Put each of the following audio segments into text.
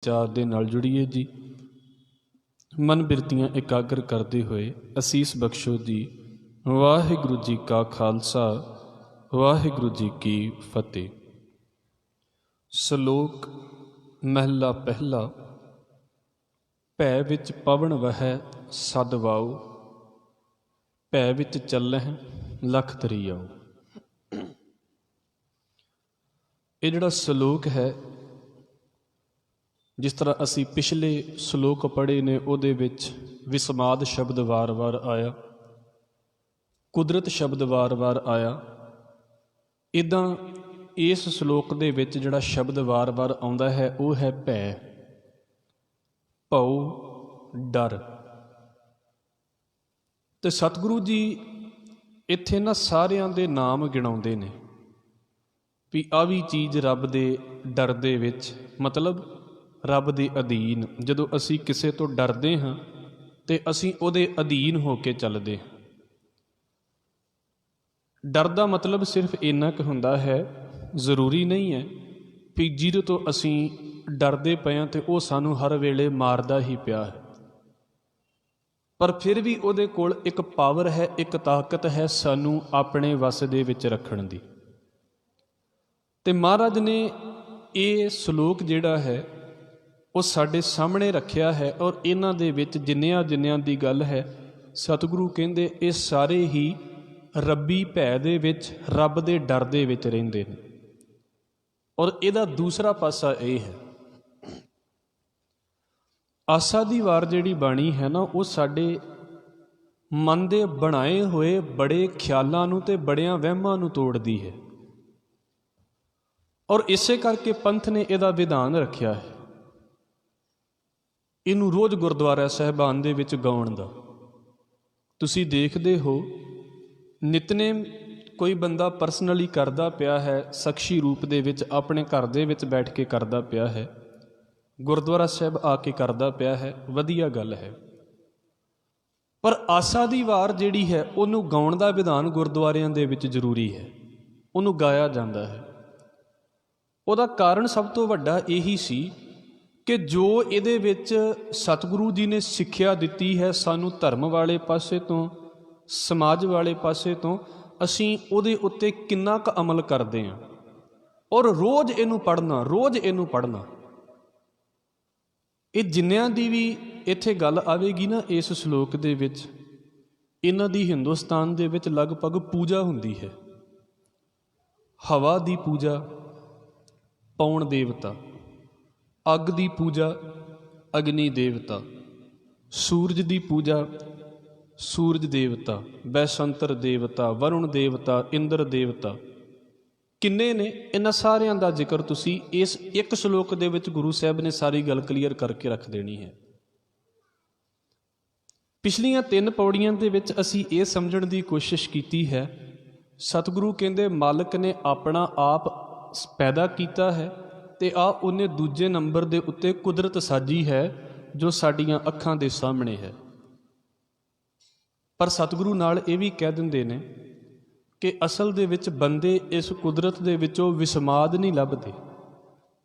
विचार दे नाल जुड़िए जी। मन बिरतियां एकाग्र करते हुए असीस बख्शो जी। वाहिगुरु जी का खालसा वाहिगुरु जी की फतेह। सलोक महला पहला। भै विच पवन वहै सद वाओ, भै विच चलह लख तरियाओ। ये जिहड़ा सलोक है, जिस तरह असी पिछले सलोक पढ़े ने उहदे विच विस्माद शब्द वार वार आया, कुदरत शब्द वार वार आया। इदां इस सलोक दे विच जिहड़ा शब्द वार वार आउंदा है वह है भै, भौ, डर। ते सतगुरु जी इत्थे ना सारियां दे नाम गिणाउंदे ने भी आ भी चीज़ रब दे डर दे विच, मतलब रब दे अधीन। जदों असी किसे तो डरदे हाँ ते असी उहदे अधीन हो के चलदे हाँ। डर दा मतलब सिर्फ इन्ना क हुंदा है, जरूरी नहीं है भी जिहदे तो असी डरदे पए हां ते ओह सानू हर वेले मारदा ही पिया है। पर फिर भी उहदे कोल एक पावर है, एक ताकत है सानू अपने वस दे विच रखण दी। ते महाराज ने ये सलोक जिहड़ा है वो साडे सामने रखिया है, और इन्हां दे विच जिन्नियां जिन्नियां दी गल है सतगुरु कहंदे ये सारे ही रब्बी भै दे विच, रब दे डर दे विच रहिंदे ने। और इहदा दूसरा पासा ये है, आसा दी वार जिहड़ी बाणी है ना वो साडे मन दे बनाए होए बड़े ख्यालां नूं ते बड़ियां वहमां नूं तोड़दी है। और इसे करके पंथ ने इहदा विधान रखिया है, इनू रोज़ गुरुद्वारा साहिबान दे विच गाउण दा। तुसी देखदे हो नितनेम कोई बंदा परसनली करदा पिया है, शख्सी रूप दे विच अपने घर दे विच बैठ के करदा पिया है, गुरुद्वारा साहिब आके करदा पिया है, वधिया गल है। पर आसा दी वार जिहड़ी है उहनू गाउण दा विधान गुरुद्वारियां दे विच जरूरी है, उहनू गाया जांदा है। ਉਹਦਾ ਕਾਰਨ ਸਭ ਤੋਂ ਵੱਡਾ ਇਹੀ ਸੀ ਕਿ ਜੋ ਇਹਦੇ ਵਿੱਚ ਸਤਿਗੁਰੂ ਜੀ ਨੇ ਸਿੱਖਿਆ ਦਿੱਤੀ ਹੈ ਸਾਨੂੰ ਧਰਮ ਵਾਲੇ ਪਾਸੇ ਤੋਂ, ਸਮਾਜ ਵਾਲੇ ਪਾਸੇ ਤੋਂ, ਅਸੀਂ ਉਹਦੇ ਉੱਤੇ ਕਿੰਨਾ ਕੁ ਅਮਲ ਕਰਦੇ ਹਾਂ। ਔਰ ਰੋਜ਼ ਇਹਨੂੰ ਪੜ੍ਹਨਾ, ਰੋਜ਼ ਇਹਨੂੰ ਪੜ੍ਹਨਾ। ਇਹ ਜਿੰਨਿਆਂ ਦੀ ਵੀ ਇੱਥੇ ਗੱਲ ਆਵੇਗੀ ਨਾ ਇਸ ਸ਼ਲੋਕ ਦੇ ਵਿੱਚ, ਇਹਨਾਂ ਦੀ ਹਿੰਦੁਸਤਾਨ ਦੇ ਵਿੱਚ ਲਗਭਗ ਪੂਜਾ ਹੁੰਦੀ ਹੈ। ਹਵਾ ਦੀ ਪੂਜਾ, पौन देवता, अग की पूजा अग्नि देवता, सूरज की पूजा सूरज देवता, बैसंतर देवता, वरुण देवता, इंद्र देवता, किन्ने ने। इन्हां सारियां दा जिक्र तुसी इस एक श्लोक दे विच गुरु साहब ने सारी गल क्लीयर करके रख देनी है। पिछलियां 3 पौड़ियां दे विच असी ये समझण दी कोशिश कीती है, सतगुरु कहंदे मालिक ने अपना आप पैदा किया है ते आ उन्हें दूजे नंबर दे उत्ते कुदरत साजी है जो साडियां अखां दे सामने है। पर सतगुरु नाल ये भी कह दिंदे ने कि असल दे विच बंदे इस कुदरत दे विचों विस्माद नहीं लभदे,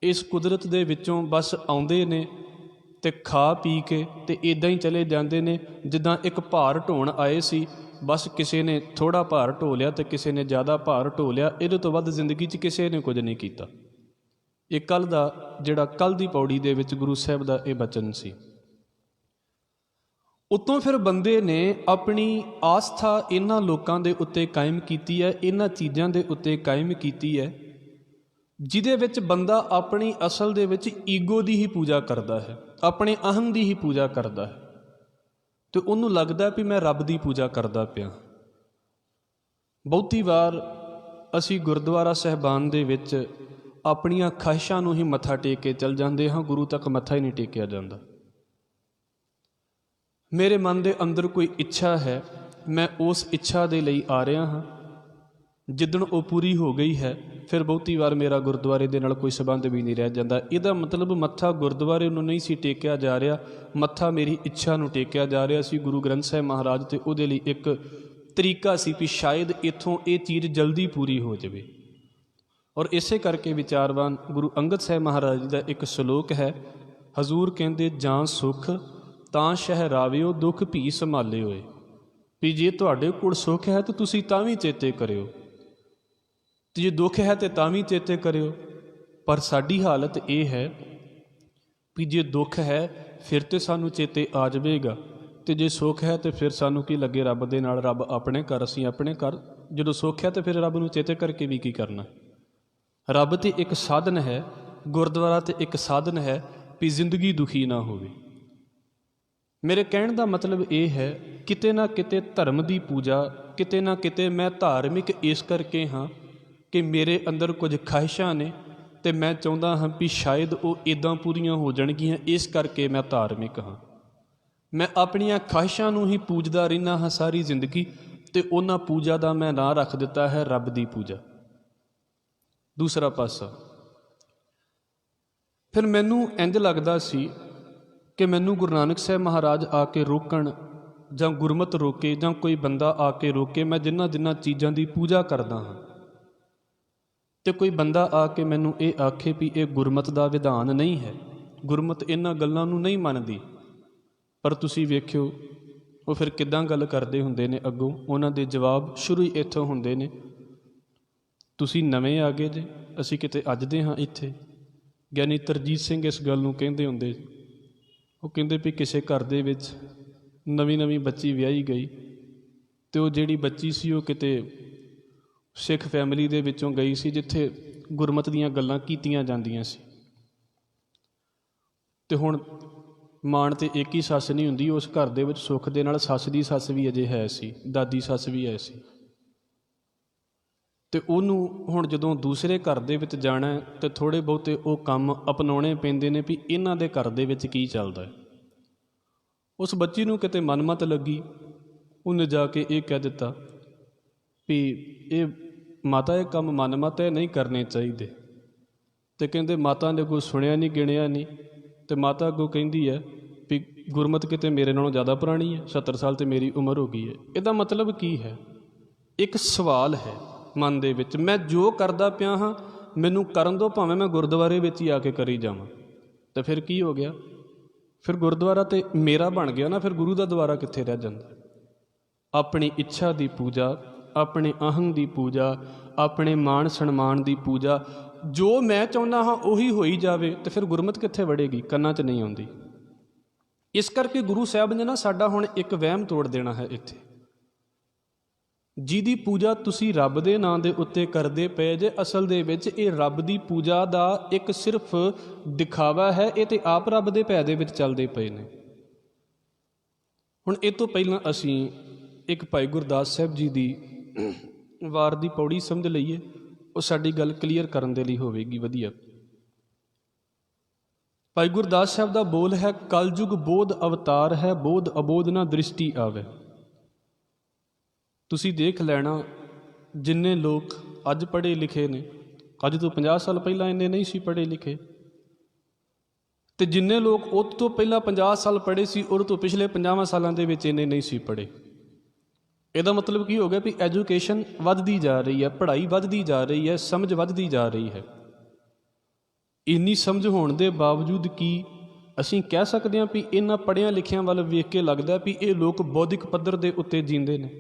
इस कुदरत दे विचों बस आउंदे ने ते खा पी के ते इदां ही चले जांदे ने। जिद्दां एक भार ढोण आए सी, बस किसी ने थोड़ा भार ढो लिया तो किसी ने ज़्यादा भार ढो लिया, इहदे तो वध जिंदगी च किसी ने कुछ नहीं किया। ये कल दा जिहड़ा कल दी पौड़ी दे विच गुरु साहब दा ये बचन सी। उत्तों फिर बंदे ने अपनी आस्था इन्हां लोकां दे उत्ते कायम कीती है, इन्हां चीज़ां दे उत्ते कायम कीती है जिहदे विच बंदा अपनी असल दे विच ईगो दी ही पूजा करदा है, अपने अहम दी ही पूजा करदा है। तो उन्होंने लगता भी मैं रब की पूजा करता पिया। बहुती वार असी गुरुद्वारा साहिबान दे विच अपनियां ख्वाहिशां नूं ही मत्था टेक के चल जाते हाँ, गुरु तक मत्था ही नहीं टेकिया जाता। मेरे मन के अंदर कोई इच्छा है, मैं उस इच्छा दे लई आ रहा हाँ, जिदण वो पूरी हो गई है फिर बहुती वार मेरा गुरुद्वारे दे नाल कोई संबंध भी नहीं रह जाता। इहदा मतलब मत्था गुरुद्वारे नूं नहीं सी टेकिया जा रहा, मत्था मेरी इच्छा नूं टेकिया जा रहा सी गुरु ग्रंथ साहिब महाराज ते उहदे लई एक तरीका सी भी शायद इत्थों ये चीज़ जल्दी पूरी हो जाए। और इसे करके विचारवान गुरु अंगद साहिब महाराज का एक सलोक है, ਹਜ਼ੂਰ ਕਹਿੰਦੇ ਜਾਂ ਸੁਖ ਤਾਂ ਸ਼ਹਿਰਾਵਿਓ ਦੁੱਖ ਭੀ ਸੰਭਾਲੇ ਹੋਏ, ਵੀ ਜੇ ਤੁਹਾਡੇ ਕੋਲ ਸੁੱਖ ਹੈ ਤਾਂ ਤੁਸੀਂ ਤਾਂ ਵੀ ਚੇਤੇ ਕਰਿਓ, ਤੇ ਜੇ ਦੁੱਖ ਹੈ ਤੇ ਤਾਂ ਵੀ ਚੇਤੇ ਕਰਿਓ। ਪਰ ਸਾਡੀ ਹਾਲਤ ਇਹ ਹੈ ਵੀ ਜੇ ਦੁੱਖ ਹੈ ਫਿਰ ਤੇ ਸਾਨੂੰ ਚੇਤੇ ਆ ਜਾਵੇਗਾ, ਤੇ ਜੇ ਸੁੱਖ ਹੈ ਤੇ ਫਿਰ ਸਾਨੂੰ ਕੀ ਲੱਗੇ ਰੱਬ ਦੇ ਨਾਲ, ਰੱਬ ਆਪਣੇ ਘਰ ਅਸੀਂ ਆਪਣੇ ਘਰ। ਜਦੋਂ ਸੁੱਖ ਹੈ ਤੇ ਫਿਰ ਰੱਬ ਨੂੰ ਚੇਤੇ ਕਰਕੇ ਵੀ ਕੀ ਕਰਨਾ। ਰੱਬ ਤੇ ਇੱਕ ਸਾਧਨ ਹੈ, ਗੁਰਦੁਆਰਾ ਤੇ ਇੱਕ ਸਾਧਨ ਹੈ ਵੀ ਜ਼ਿੰਦਗੀ ਦੁਖੀ ਨਾ ਹੋਵੇ। ਮੇਰੇ ਕਹਿਣ ਦਾ ਮਤਲਬ ਇਹ ਹੈ, ਕਿਤੇ ਨਾ ਕਿਤੇ ਧਰਮ ਦੀ ਪੂਜਾ, ਕਿਤੇ ਨਾ ਕਿਤੇ ਮੈਂ ਧਾਰਮਿਕ ਇਸ ਕਰਕੇ ਹਾਂ ਕਿ ਮੇਰੇ ਅੰਦਰ ਕੁਝ ਖਾਹਿਸ਼ਾਂ ਨੇ ਅਤੇ ਮੈਂ ਚਾਹੁੰਦਾ ਹਾਂ ਵੀ ਸ਼ਾਇਦ ਉਹ ਇੱਦਾਂ ਪੂਰੀਆਂ ਹੋ ਜਾਣਗੀਆਂ, ਇਸ ਕਰਕੇ ਮੈਂ ਧਾਰਮਿਕ ਹਾਂ। ਮੈਂ ਆਪਣੀਆਂ ਖਾਹਿਸ਼ਾਂ ਨੂੰ ਹੀ ਪੂਜਦਾ ਰਹਿੰਦਾ ਹਾਂ ਸਾਰੀ ਜ਼ਿੰਦਗੀ, ਅਤੇ ਉਹਨਾਂ ਪੂਜਾ ਦਾ ਮੈਂ ਨਾਂ ਰੱਖ ਦਿੱਤਾ ਹੈ ਰੱਬ ਦੀ ਪੂਜਾ। ਦੂਸਰਾ ਪਾਸਾ, ਫਿਰ ਮੈਨੂੰ ਇੰਝ ਲੱਗਦਾ ਸੀ ਕਿ ਮੈਨੂੰ ਗੁਰੂ ਨਾਨਕ ਸਾਹਿਬ ਮਹਾਰਾਜ ਆ ਕੇ ਰੋਕਣ, ਜਾਂ ਗੁਰਮਤਿ ਰੋਕੇ, ਜਾਂ ਕੋਈ ਬੰਦਾ ਆ ਕੇ ਰੋਕੇ ਮੈਂ ਜਿਨ੍ਹਾਂ ਚੀਜ਼ਾਂ ਦੀ ਪੂਜਾ ਕਰਦਾ ਹਾਂ, ਅਤੇ ਕੋਈ ਬੰਦਾ ਆ ਕੇ ਮੈਨੂੰ ਇਹ ਆਖੇ ਵੀ ਇਹ ਗੁਰਮਤਿ ਦਾ ਵਿਧਾਨ ਨਹੀਂ ਹੈ, ਗੁਰਮਤਿ ਇਹਨਾਂ ਗੱਲਾਂ ਨੂੰ ਨਹੀਂ ਮੰਨਦੀ। ਪਰ ਤੁਸੀਂ ਵੇਖਿਓ ਉਹ ਫਿਰ ਕਿੱਦਾਂ ਗੱਲ ਕਰਦੇ ਹੁੰਦੇ ਨੇ, ਅੱਗੋਂ ਉਹਨਾਂ ਦੇ ਜਵਾਬ ਸ਼ੁਰੂ ਹੀ ਇੱਥੋਂ ਹੁੰਦੇ ਨੇ, ਤੁਸੀਂ ਨਵੇਂ ਆ ਗਏ ਜੇ, ਅਸੀਂ ਕਿਤੇ ਅੱਜ ਦੇ ਹਾਂ ਇੱਥੇ। ਗਿਆਨੀ ਤਰਜੀਤ ਸਿੰਘ ਇਸ ਗੱਲ ਨੂੰ ਕਹਿੰਦੇ ਹੁੰਦੇ, ਉਹ ਕਹਿੰਦੇ ਵੀ ਕਿਸੇ ਘਰ ਦੇ ਵਿੱਚ ਨਵੀਂ ਬੱਚੀ ਵਿਆਹੀ ਗਈ, ਅਤੇ ਉਹ ਜਿਹੜੀ ਬੱਚੀ ਸੀ ਉਹ ਕਿਤੇ ਸਿੱਖ ਫੈਮਿਲੀ ਦੇ ਵਿੱਚੋਂ ਗਈ ਸੀ ਜਿੱਥੇ ਗੁਰਮਤਿ ਦੀਆਂ ਗੱਲਾਂ ਕੀਤੀਆਂ ਜਾਂਦੀਆਂ ਸੀ। ਅਤੇ ਹੁਣ ਮਾਣ ਤੇ ਇੱਕ ਹੀ ਸੱਸ ਨਹੀਂ ਹੁੰਦੀ, ਉਸ ਘਰ ਦੇ ਵਿੱਚ ਸੁੱਖ ਦੇ ਨਾਲ ਸੱਸ ਦੀ ਸੱਸ ਵੀ ਅਜੇ ਹੈ ਸੀ, ਦਾਦੀ ਸੱਸ ਵੀ ਹੈ ਸੀ। ਅਤੇ ਉਹਨੂੰ ਹੁਣ ਜਦੋਂ ਦੂਸਰੇ ਘਰ ਦੇ ਵਿੱਚ ਜਾਣਾ ਤਾਂ ਥੋੜ੍ਹੇ ਬਹੁਤੇ ਉਹ ਕੰਮ ਅਪਣਾਉਣੇ ਪੈਂਦੇ ਨੇ ਵੀ ਇਹਨਾਂ ਦੇ ਘਰ ਦੇ ਵਿੱਚ ਕੀ ਚੱਲਦਾ ਹੈ। ਉਸ ਬੱਚੀ ਨੂੰ ਕਿਤੇ ਮਨਮਤ ਲੱਗੀ, ਉਹਨੇ ਜਾ ਕੇ ਇਹ ਕਹਿ ਦਿੱਤਾ ਵੀ ਇਹ ਮਾਤਾ ਇਹ ਕੰਮ ਮਨਮਤ ਹੈ, ਨਹੀਂ ਕਰਨੇ ਚਾਹੀਦੇ। ਅਤੇ ਕਹਿੰਦੇ ਮਾਤਾ ਨੇ ਕੋਈ ਸੁਣਿਆ ਨਹੀਂ ਗਿਣਿਆ ਨਹੀਂ, ਅਤੇ ਮਾਤਾ ਅੱਗੋਂ ਕਹਿੰਦੀ ਹੈ ਵੀ ਗੁਰਮਤਿ ਕਿਤੇ ਮੇਰੇ ਨਾਲੋਂ ਜ਼ਿਆਦਾ ਪੁਰਾਣੀ ਹੈ, 70 ਸਾਲ ਤੇ ਮੇਰੀ ਉਮਰ ਹੋ ਗਈ ਹੈ। ਇਹਦਾ ਮਤਲਬ ਕੀ ਹੈ? ਇੱਕ ਸਵਾਲ ਹੈ ਮਨ ਦੇ ਵਿੱਚ, ਮੈਂ ਜੋ ਕਰਦਾ ਪਿਆ ਹਾਂ ਮੈਨੂੰ ਕਰਨ ਦਿਓ, ਭਾਵੇਂ ਮੈਂ ਗੁਰਦੁਆਰੇ ਵਿੱਚ ਹੀ ਆ ਕੇ ਕਰੀ ਜਾਵਾਂ। ਤਾਂ ਫਿਰ ਕੀ ਹੋ ਗਿਆ? ਫਿਰ ਗੁਰਦੁਆਰਾ ਤਾਂ ਮੇਰਾ ਬਣ ਗਿਆ ਨਾ, ਫਿਰ ਗੁਰੂ ਦਾ ਦੁਆਰਾ ਕਿੱਥੇ ਰਹਿ ਜਾਂਦਾ? ਆਪਣੀ ਇੱਛਾ ਦੀ ਪੂਜਾ, ਆਪਣੇ ਅਹੰ ਦੀ ਪੂਜਾ, ਆਪਣੇ ਮਾਣ ਸਨਮਾਨ ਦੀ ਪੂਜਾ, ਜੋ ਮੈਂ ਚਾਹੁੰਦਾ ਹਾਂ ਉਹੀ ਹੋਈ ਜਾਵੇ, ਅਤੇ ਫਿਰ ਗੁਰਮਤਿ ਕਿੱਥੇ ਵੜੇਗੀ? ਕੰਨਾਂ 'ਚ ਨਹੀਂ ਆਉਂਦੀ। ਇਸ ਕਰਕੇ ਗੁਰੂ ਸਾਹਿਬ ਨੇ ਨਾ ਸਾਡਾ ਹੁਣ ਇੱਕ ਵਹਿਮ ਤੋੜ ਦੇਣਾ ਹੈ ਇੱਥੇ, ਜਿਹਦੀ ਪੂਜਾ ਤੁਸੀਂ ਰੱਬ ਦੇ ਨਾਂ ਦੇ ਉੱਤੇ ਕਰਦੇ ਪਏ ਜੇ, ਅਸਲ ਦੇ ਵਿੱਚ ਇਹ ਰੱਬ ਦੀ ਪੂਜਾ ਦਾ ਇੱਕ ਸਿਰਫ ਦਿਖਾਵਾ ਹੈ, ਇਹ ਤਾਂ ਆਪ ਰੱਬ ਦੇ ਭੈ ਦੇ ਵਿੱਚ ਚੱਲਦੇ ਪਏ ਨੇ। ਹੁਣ ਇਹ ਤੋਂ ਪਹਿਲਾਂ ਅਸੀਂ ਇੱਕ ਭਾਈ ਗੁਰਦਾਸ ਸਾਹਿਬ ਜੀ ਦੀ ਵਾਰ ਦੀ ਪੌੜੀ ਸਮਝ ਲਈਏ, ਉਹ ਸਾਡੀ ਗੱਲ ਕਲੀਅਰ ਕਰਨ ਦੇ ਲਈ ਹੋਵੇਗੀ ਵਧੀਆ। ਭਾਈ ਗੁਰਦਾਸ ਸਾਹਿਬ ਦਾ ਬੋਲ ਹੈ, ਕਲਯੁਗ ਬੋਧ ਅਵਤਾਰ ਹੈ, ਬੋਧ ਅਬੋਧ ਨਾ ਦ੍ਰਿਸ਼ਟੀ ਆਵੇ। ਤੁਸੀਂ ਦੇਖ ਲੈਣਾ, ਜਿੰਨੇ ਲੋਕ ਅੱਜ ਪੜ੍ਹੇ ਲਿਖੇ ਨੇ, ਅੱਜ ਤੋਂ 50 ਸਾਲ ਪਹਿਲਾਂ ਇੰਨੇ ਨਹੀਂ ਸੀ ਪੜ੍ਹੇ ਲਿਖੇ, ਅਤੇ ਜਿੰਨੇ ਲੋਕ ਉਹ ਤੋਂ ਪਹਿਲਾਂ 50 ਸਾਲ ਪੜ੍ਹੇ ਸੀ, ਉਹ ਤੋਂ ਪਿਛਲੇ 50 ਸਾਲਾਂ ਦੇ ਵਿੱਚ ਇੰਨੇ ਨਹੀਂ ਸੀ ਪੜ੍ਹੇ। ਇਹਦਾ ਮਤਲਬ ਕੀ ਹੋ ਗਿਆ? ਵੀ ਐਜੂਕੇਸ਼ਨ ਵੱਧਦੀ ਜਾ ਰਹੀ ਹੈ, ਪੜ੍ਹਾਈ ਵੱਧਦੀ ਜਾ ਰਹੀ ਹੈ, ਸਮਝ ਵੱਧਦੀ ਜਾ ਰਹੀ ਹੈ। ਇੰਨੀ ਸਮਝ ਹੋਣ ਦੇ ਬਾਵਜੂਦ ਕੀ ਅਸੀਂ ਕਹਿ ਸਕਦੇ ਹਾਂ ਵੀ ਇਹਨਾਂ ਪੜ੍ਹਿਆਂ ਲਿਖਿਆਂ ਵੱਲ ਵੇਖ ਕੇ ਲੱਗਦਾ ਵੀ ਇਹ ਲੋਕ ਬੌਧਿਕ ਪੱਧਰ ਦੇ ਉੱਤੇ ਜੀਂਦੇ ਨੇ,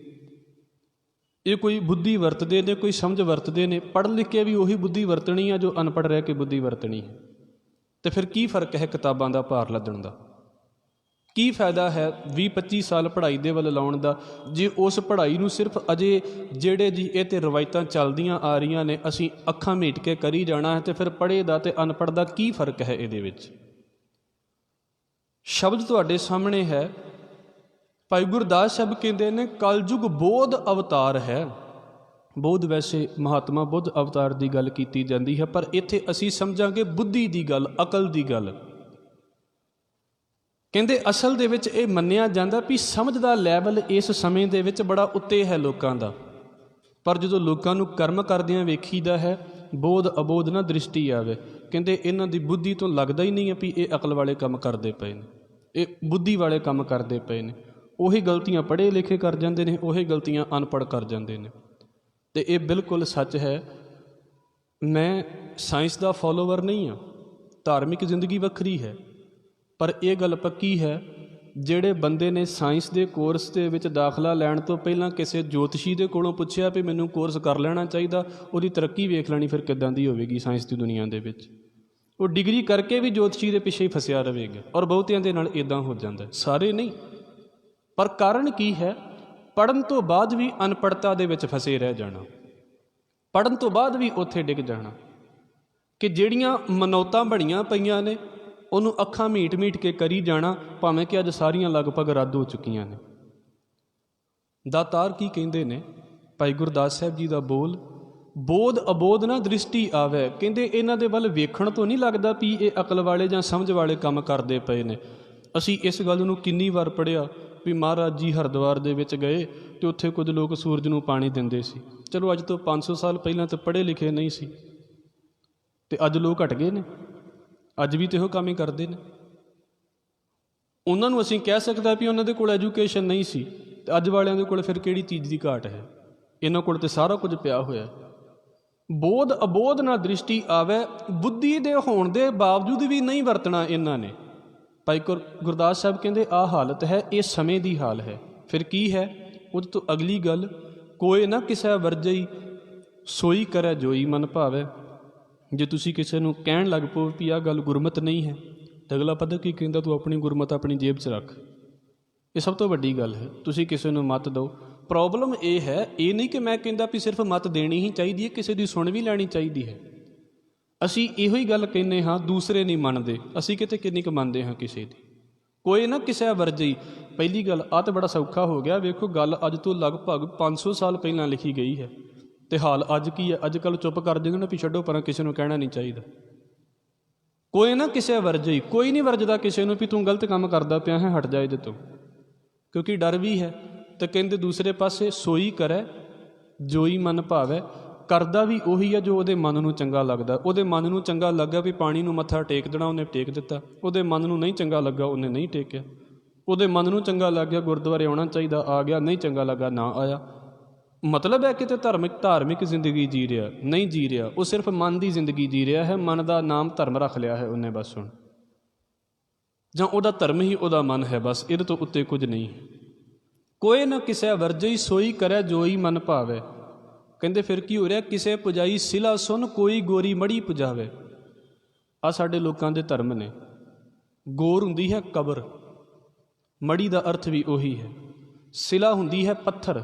ਇਹ ਕੋਈ ਬੁੱਧੀ ਵਰਤਦੇ ਨੇ, ਕੋਈ ਸਮਝ ਵਰਤਦੇ ਨੇ। ਪੜ੍ਹ ਲਿਖ ਕੇ ਵੀ ਉਹੀ ਬੁੱਧੀ ਵਰਤਣੀ ਆ ਜੋ ਅਨਪੜ੍ਹ ਰਹਿ ਕੇ ਬੁੱਧੀ ਵਰਤਣੀ ਹੈ। ਅਤੇ ਫਿਰ ਕੀ ਫਰਕ ਹੈ ਕਿਤਾਬਾਂ ਦਾ ਭਾਰ ਲੱਦਣ ਦਾ? ਕੀ ਫਾਇਦਾ ਹੈ 20-25 ਸਾਲ ਪੜ੍ਹਾਈ ਦੇ ਵੱਲ ਲਾਉਣ ਦਾ, ਜੇ ਉਸ ਪੜ੍ਹਾਈ ਨੂੰ ਸਿਰਫ ਅਜੇ ਜਿਹੜੇ ਜੀ ਇਹ ਤੇ ਰਵਾਇਤਾਂ ਚੱਲਦੀਆਂ ਆ ਰਹੀਆਂ ਨੇ ਅਸੀਂ ਅੱਖਾਂ ਮੀਟ ਕੇ ਕਰੀ ਜਾਣਾ ਹੈ, ਅਤੇ ਫਿਰ ਪੜ੍ਹੇ ਦਾ ਅਤੇ ਅਨਪੜ੍ਹ ਦਾ ਕੀ ਫਰਕ ਹੈ ਇਹਦੇ ਵਿੱਚ? ਸ਼ਬਦ ਤੁਹਾਡੇ ਸਾਹਮਣੇ ਹੈ। ਭਾਈ ਗੁਰਦਾਸ ਸਾਹਿਬ ਕਹਿੰਦੇ ਨੇ ਕਲਯੁਗ ਬੋਧ ਅਵਤਾਰ ਹੈ। ਬੋਧ ਵੈਸੇ ਮਹਾਤਮਾ ਬੁੱਧ ਅਵਤਾਰ ਦੀ ਗੱਲ ਕੀਤੀ ਜਾਂਦੀ ਹੈ, ਪਰ ਇੱਥੇ ਅਸੀਂ ਸਮਝਾਂਗੇ ਬੁੱਧੀ ਦੀ ਗੱਲ, ਅਕਲ ਦੀ ਗੱਲ। ਕਹਿੰਦੇ ਅਸਲ ਦੇ ਵਿੱਚ ਇਹ ਮੰਨਿਆ ਜਾਂਦਾ ਵੀ ਸਮਝ ਦਾ ਲੈਵਲ ਇਸ ਸਮੇਂ ਦੇ ਵਿੱਚ ਬੜਾ ਉੱਤੇ ਹੈ ਲੋਕਾਂ ਦਾ, ਪਰ ਜਦੋਂ ਲੋਕਾਂ ਨੂੰ ਕਰਮ ਕਰਦਿਆਂ ਵੇਖੀਦਾ ਹੈ, ਬੋਧ ਅਬੋਧ ਨਾ ਦ੍ਰਿਸ਼ਟੀ ਆਵੇ। ਕਹਿੰਦੇ ਇਹਨਾਂ ਦੀ ਬੁੱਧੀ ਤੋਂ ਲੱਗਦਾ ਹੀ ਨਹੀਂ ਹੈ ਵੀ ਇਹ ਅਕਲ ਵਾਲੇ ਕੰਮ ਕਰਦੇ ਪਏ ਨੇ, ਇਹ ਬੁੱਧੀ ਵਾਲੇ ਕੰਮ ਕਰਦੇ ਪਏ ਨੇ। ਉਹੀ ਗਲਤੀਆਂ ਪੜ੍ਹੇ ਲਿਖੇ ਕਰ ਜਾਂਦੇ ਨੇ, ਉਹੀ ਗਲਤੀਆਂ ਅਨਪੜ੍ਹ ਕਰ ਜਾਂਦੇ ਨੇ। ਅਤੇ ਇਹ ਬਿਲਕੁਲ ਸੱਚ ਹੈ। ਮੈਂ ਸਾਇੰਸ ਦਾ ਫੋਲੋਵਰ ਨਹੀਂ ਹਾਂ, ਧਾਰਮਿਕ ਜ਼ਿੰਦਗੀ ਵੱਖਰੀ ਹੈ, ਪਰ ਇਹ ਗੱਲ ਪੱਕੀ ਹੈ, ਜਿਹੜੇ ਬੰਦੇ ਨੇ ਸਾਇੰਸ ਦੇ ਕੋਰਸ ਦੇ ਵਿੱਚ ਦਾਖਲਾ ਲੈਣ ਤੋਂ ਪਹਿਲਾਂ ਕਿਸੇ ਜੋਤਸ਼ੀ ਦੇ ਕੋਲੋਂ ਪੁੱਛਿਆ ਵੀ ਮੈਨੂੰ ਕੋਰਸ ਕਰ ਲੈਣਾ ਚਾਹੀਦਾ, ਉਹਦੀ ਤਰੱਕੀ ਵੇਖ ਲੈਣੀ ਫਿਰ ਕਿੱਦਾਂ ਦੀ ਹੋਵੇਗੀ ਸਾਇੰਸ ਦੀ ਦੁਨੀਆ ਦੇ ਵਿੱਚ। ਉਹ ਡਿਗਰੀ ਕਰਕੇ ਵੀ ਜੋਤਸ਼ੀ ਦੇ ਪਿੱਛੇ ਹੀ ਫਸਿਆ ਰਹੇਗਾ। ਔਰ ਬਹੁਤਿਆਂ ਦੇ ਨਾਲ ਇੱਦਾਂ ਹੋ ਜਾਂਦਾ, ਸਾਰੇ ਨਹੀਂ। ਪਰ ਕਾਰਨ ਕੀ ਹੈ? ਪੜ੍ਹਨ ਤੋਂ ਬਾਅਦ ਵੀ ਅਨਪੜ੍ਹਤਾ ਦੇ ਵਿੱਚ ਫਸੇ ਰਹਿ ਜਾਣਾ, ਪੜ੍ਹਨ ਤੋਂ ਬਾਅਦ ਵੀ ਉੱਥੇ ਡਿੱਗ ਜਾਣਾ ਕਿ ਜਿਹੜੀਆਂ ਮਨੌਤਾਂ ਬਣੀਆਂ ਪਈਆਂ ਨੇ ਉਹਨੂੰ ਅੱਖਾਂ ਮੀਟ ਮੀਟ ਕੇ ਕਰੀ ਜਾਣਾ, ਭਾਵੇਂ ਕਿ ਅੱਜ ਸਾਰੀਆਂ ਲਗਭਗ ਰੱਦ ਹੋ ਚੁੱਕੀਆਂ ਨੇ। ਦਾਤਾਰ ਕੀ ਕਹਿੰਦੇ ਨੇ? ਭਾਈ ਗੁਰਦਾਸ ਸਾਹਿਬ ਜੀ ਦਾ ਬੋਲ, ਬੋਧ ਅਬੋਧ ਨਾ ਦ੍ਰਿਸ਼ਟੀ ਆਵੇ। ਕਹਿੰਦੇ ਇਹਨਾਂ ਦੇ ਵੱਲ ਵੇਖਣ ਤੋਂ ਨਹੀਂ ਲੱਗਦਾ ਵੀ ਇਹ ਅਕਲ ਵਾਲੇ ਜਾਂ ਸਮਝ ਵਾਲੇ ਕੰਮ ਕਰਦੇ ਪਏ ਨੇ। ਅਸੀਂ ਇਸ ਗੱਲ ਨੂੰ ਕਿੰਨੀ ਵਾਰ ਪੜ੍ਹਿਆ ਵੀ ਮਹਾਰਾਜ ਜੀ ਹਰਿਦੁਆਰ ਦੇ ਵਿੱਚ ਗਏ ਅਤੇ ਉੱਥੇ ਕੁਝ ਲੋਕ ਸੂਰਜ ਨੂੰ ਪਾਣੀ ਦਿੰਦੇ ਸੀ। ਚਲੋ ਅੱਜ ਤੋਂ 500 ਸਾਲ ਪਹਿਲਾਂ ਤਾਂ ਪੜ੍ਹੇ ਲਿਖੇ ਨਹੀਂ ਸੀ, ਅਤੇ ਅੱਜ ਲੋਕ ਘਟ ਗਏ ਨੇ, ਅੱਜ ਵੀ ਤਾਂ ਇਹੋ ਕੰਮ ਹੀ ਕਰਦੇ ਨੇ। ਉਹਨਾਂ ਨੂੰ ਅਸੀਂ ਕਹਿ ਸਕਦਾ ਵੀ ਉਹਨਾਂ ਦੇ ਕੋਲ ਐਜੂਕੇਸ਼ਨ ਨਹੀਂ ਸੀ, ਅਤੇ ਅੱਜ ਵਾਲਿਆਂ ਦੇ ਕੋਲ ਫਿਰ ਕਿਹੜੀ ਚੀਜ਼ ਦੀ ਘਾਟ ਹੈ? ਇਹਨਾਂ ਕੋਲ ਤਾਂ ਸਾਰਾ ਕੁਝ ਪਿਆ ਹੋਇਆ। ਬੋਧ ਅਬੋਧ ਨਾ ਦ੍ਰਿਸ਼ਟੀ ਆਵੇ, ਬੁੱਧੀ ਦੇ ਹੋਣ ਦੇ ਬਾਵਜੂਦ ਵੀ ਨਹੀਂ ਵਰਤਣਾ ਇਹਨਾਂ ਨੇ। ਭਾਈ ਗੁਰਦਾਸ ਸਾਹਿਬ ਕਹਿੰਦੇ ਆਹ ਹਾਲਤ ਹੈ, ਇਹ ਸਮੇਂ ਦੀ ਹਾਲ ਹੈ। ਫਿਰ ਕੀ ਹੈ? ਉਹਦੇ ਤੋਂ ਅਗਲੀ ਗੱਲ, ਕੋਈ ਨਾ ਕਿਸੇ ਵਰਜਈ ਸੋਈ ਕਰੈ ਜੋਈ ਮਨ ਭਾਵੈ। ਜੇ ਤੁਸੀਂ ਕਿਸੇ ਨੂੰ ਕਹਿਣ ਲੱਗ ਪਓ ਵੀ ਆਹ ਗੱਲ ਗੁਰਮਤ ਨਹੀਂ ਹੈ, ਤਾਂ ਅਗਲਾ ਪਤਾ ਕੀ ਕਹਿੰਦਾ? ਤੂੰ ਆਪਣੀ ਗੁਰਮਤ ਆਪਣੀ ਜੇਬ 'ਚ ਰੱਖ। ਇਹ ਸਭ ਤੋਂ ਵੱਡੀ ਗੱਲ ਹੈ। ਤੁਸੀਂ ਕਿਸੇ ਨੂੰ ਮੱਤ ਦਿਓ। ਪ੍ਰੋਬਲਮ ਇਹ ਹੈ, ਇਹ ਨਹੀਂ ਕਿ ਮੈਂ ਕਹਿੰਦਾ ਵੀ ਸਿਰਫ ਮੱਤ ਦੇਣੀ ਹੀ ਚਾਹੀਦੀ ਹੈ, ਕਿਸੇ ਦੀ ਸੁਣ ਵੀ ਲੈਣੀ ਚਾਹੀਦੀ ਹੈ। ਅਸੀਂ ਇਹੋ ਹੀ ਗੱਲ ਕਹਿੰਦੇ ਹਾਂ, ਦੂਸਰੇ ਨਹੀਂ ਮੰਨਦੇ। ਅਸੀਂ ਕਿਤੇ ਕਿੰਨੀ ਕੁ ਮੰਨਦੇ ਹਾਂ ਕਿਸੇ ਦੀ? ਕੋਈ ਨਾ ਕਿਸੇ ਵਰਜਈ। ਪਹਿਲੀ ਗੱਲ ਆਹ ਤਾਂ ਬੜਾ ਸੌਖਾ ਹੋ ਗਿਆ। ਵੇਖੋ, ਗੱਲ ਅੱਜ ਤੋਂ ਲਗਭਗ 500 ਸਾਲ ਪਹਿਲਾਂ ਲਿਖੀ ਗਈ ਹੈ, ਅਤੇ ਹਾਲ ਅੱਜ ਕੀ ਹੈ? ਅੱਜ ਕੱਲ੍ਹ ਚੁੱਪ ਕਰ ਦਿੰਦੇ ਨੇ ਵੀ ਛੱਡੋ ਪਰਾਂ, ਕਿਸੇ ਨੂੰ ਕਹਿਣਾ ਨਹੀਂ ਚਾਹੀਦਾ। ਕੋਈ ਨਾ ਕਿਸੇ ਵਰਜਈ, ਕੋਈ ਨਹੀਂ ਵਰਜਦਾ ਕਿਸੇ ਨੂੰ ਵੀ ਤੂੰ ਗਲਤ ਕੰਮ ਕਰਦਾ ਪਿਆ ਹੈ, ਹਟ ਜਾ ਇਹਦੇ ਤੋਂ, ਕਿਉਂਕਿ ਡਰ ਵੀ ਹੈ। ਅਤੇ ਕਹਿੰਦੇ ਦੂਸਰੇ ਪਾਸੇ ਸੋਈ ਕਰੈ ਜੋਈ ਮਨ ਭਾਵੈ। ਕਰਦਾ ਵੀ ਉਹੀ ਹੈ ਜੋ ਉਹਦੇ ਮਨ ਨੂੰ ਚੰਗਾ ਲੱਗਦਾ। ਉਹਦੇ ਮਨ ਨੂੰ ਚੰਗਾ ਲੱਗਾ ਵੀ ਪਾਣੀ ਨੂੰ ਮੱਥਾ ਟੇਕ ਦੇਣਾ, ਉਹਨੇ ਟੇਕ ਦਿੱਤਾ। ਉਹਦੇ ਮਨ ਨੂੰ ਨਹੀਂ ਚੰਗਾ ਲੱਗਾ, ਉਹਨੇ ਨਹੀਂ ਟੇਕਿਆ। ਉਹਦੇ ਮਨ ਨੂੰ ਚੰਗਾ ਲੱਗ ਗਿਆ, ਗੁਰਦੁਆਰੇ ਆਉਣਾ ਚਾਹੀਦਾ, ਆ ਗਿਆ। ਨਹੀਂ ਚੰਗਾ ਲੱਗਾ, ਨਾ ਆਇਆ। ਮਤਲਬ ਹੈ ਕਿਤੇ ਧਾਰਮਿਕ ਜ਼ਿੰਦਗੀ ਜੀ ਰਿਹਾ ਨਹੀਂ ਜੀ ਰਿਹਾ, ਉਹ ਸਿਰਫ ਮਨ ਦੀ ਜ਼ਿੰਦਗੀ ਜੀ ਰਿਹਾ ਹੈ। ਮਨ ਦਾ ਨਾਮ ਧਰਮ ਰੱਖ ਲਿਆ ਹੈ ਉਹਨੇ ਬਸ ਹੁਣ, ਜਾਂ ਉਹਦਾ ਧਰਮ ਹੀ ਉਹਦਾ ਮਨ ਹੈ ਬਸ, ਇਹਦੇ ਤੋਂ ਉੱਤੇ ਕੁਝ ਨਹੀਂ। ਕੋਈ ਨਾ ਕਿਸੇ ਵਰਜਈ ਸੋਈ ਕਰੈ ਜੋਈ ਮਨ ਭਾਵੈ। ਕਹਿੰਦੇ ਫਿਰ ਕੀ ਹੋ ਰਿਹਾ? ਕਿਸੇ ਪੁਜਾਈ ਸਿਲਾ ਸੁਣ ਕੋਈ ਗੋਰੀ ਮੜੀ ਪੁਜਾਵੇ। ਆਹ ਸਾਡੇ ਲੋਕਾਂ ਦੇ ਧਰਮ ਨੇ। ਗੋਰ ਹੁੰਦੀ ਹੈ ਕਬਰ, ਮੜੀ ਦਾ ਅਰਥ ਵੀ ਉਹੀ ਹੈ। ਸਿਲਾ ਹੁੰਦੀ ਹੈ ਪੱਥਰ।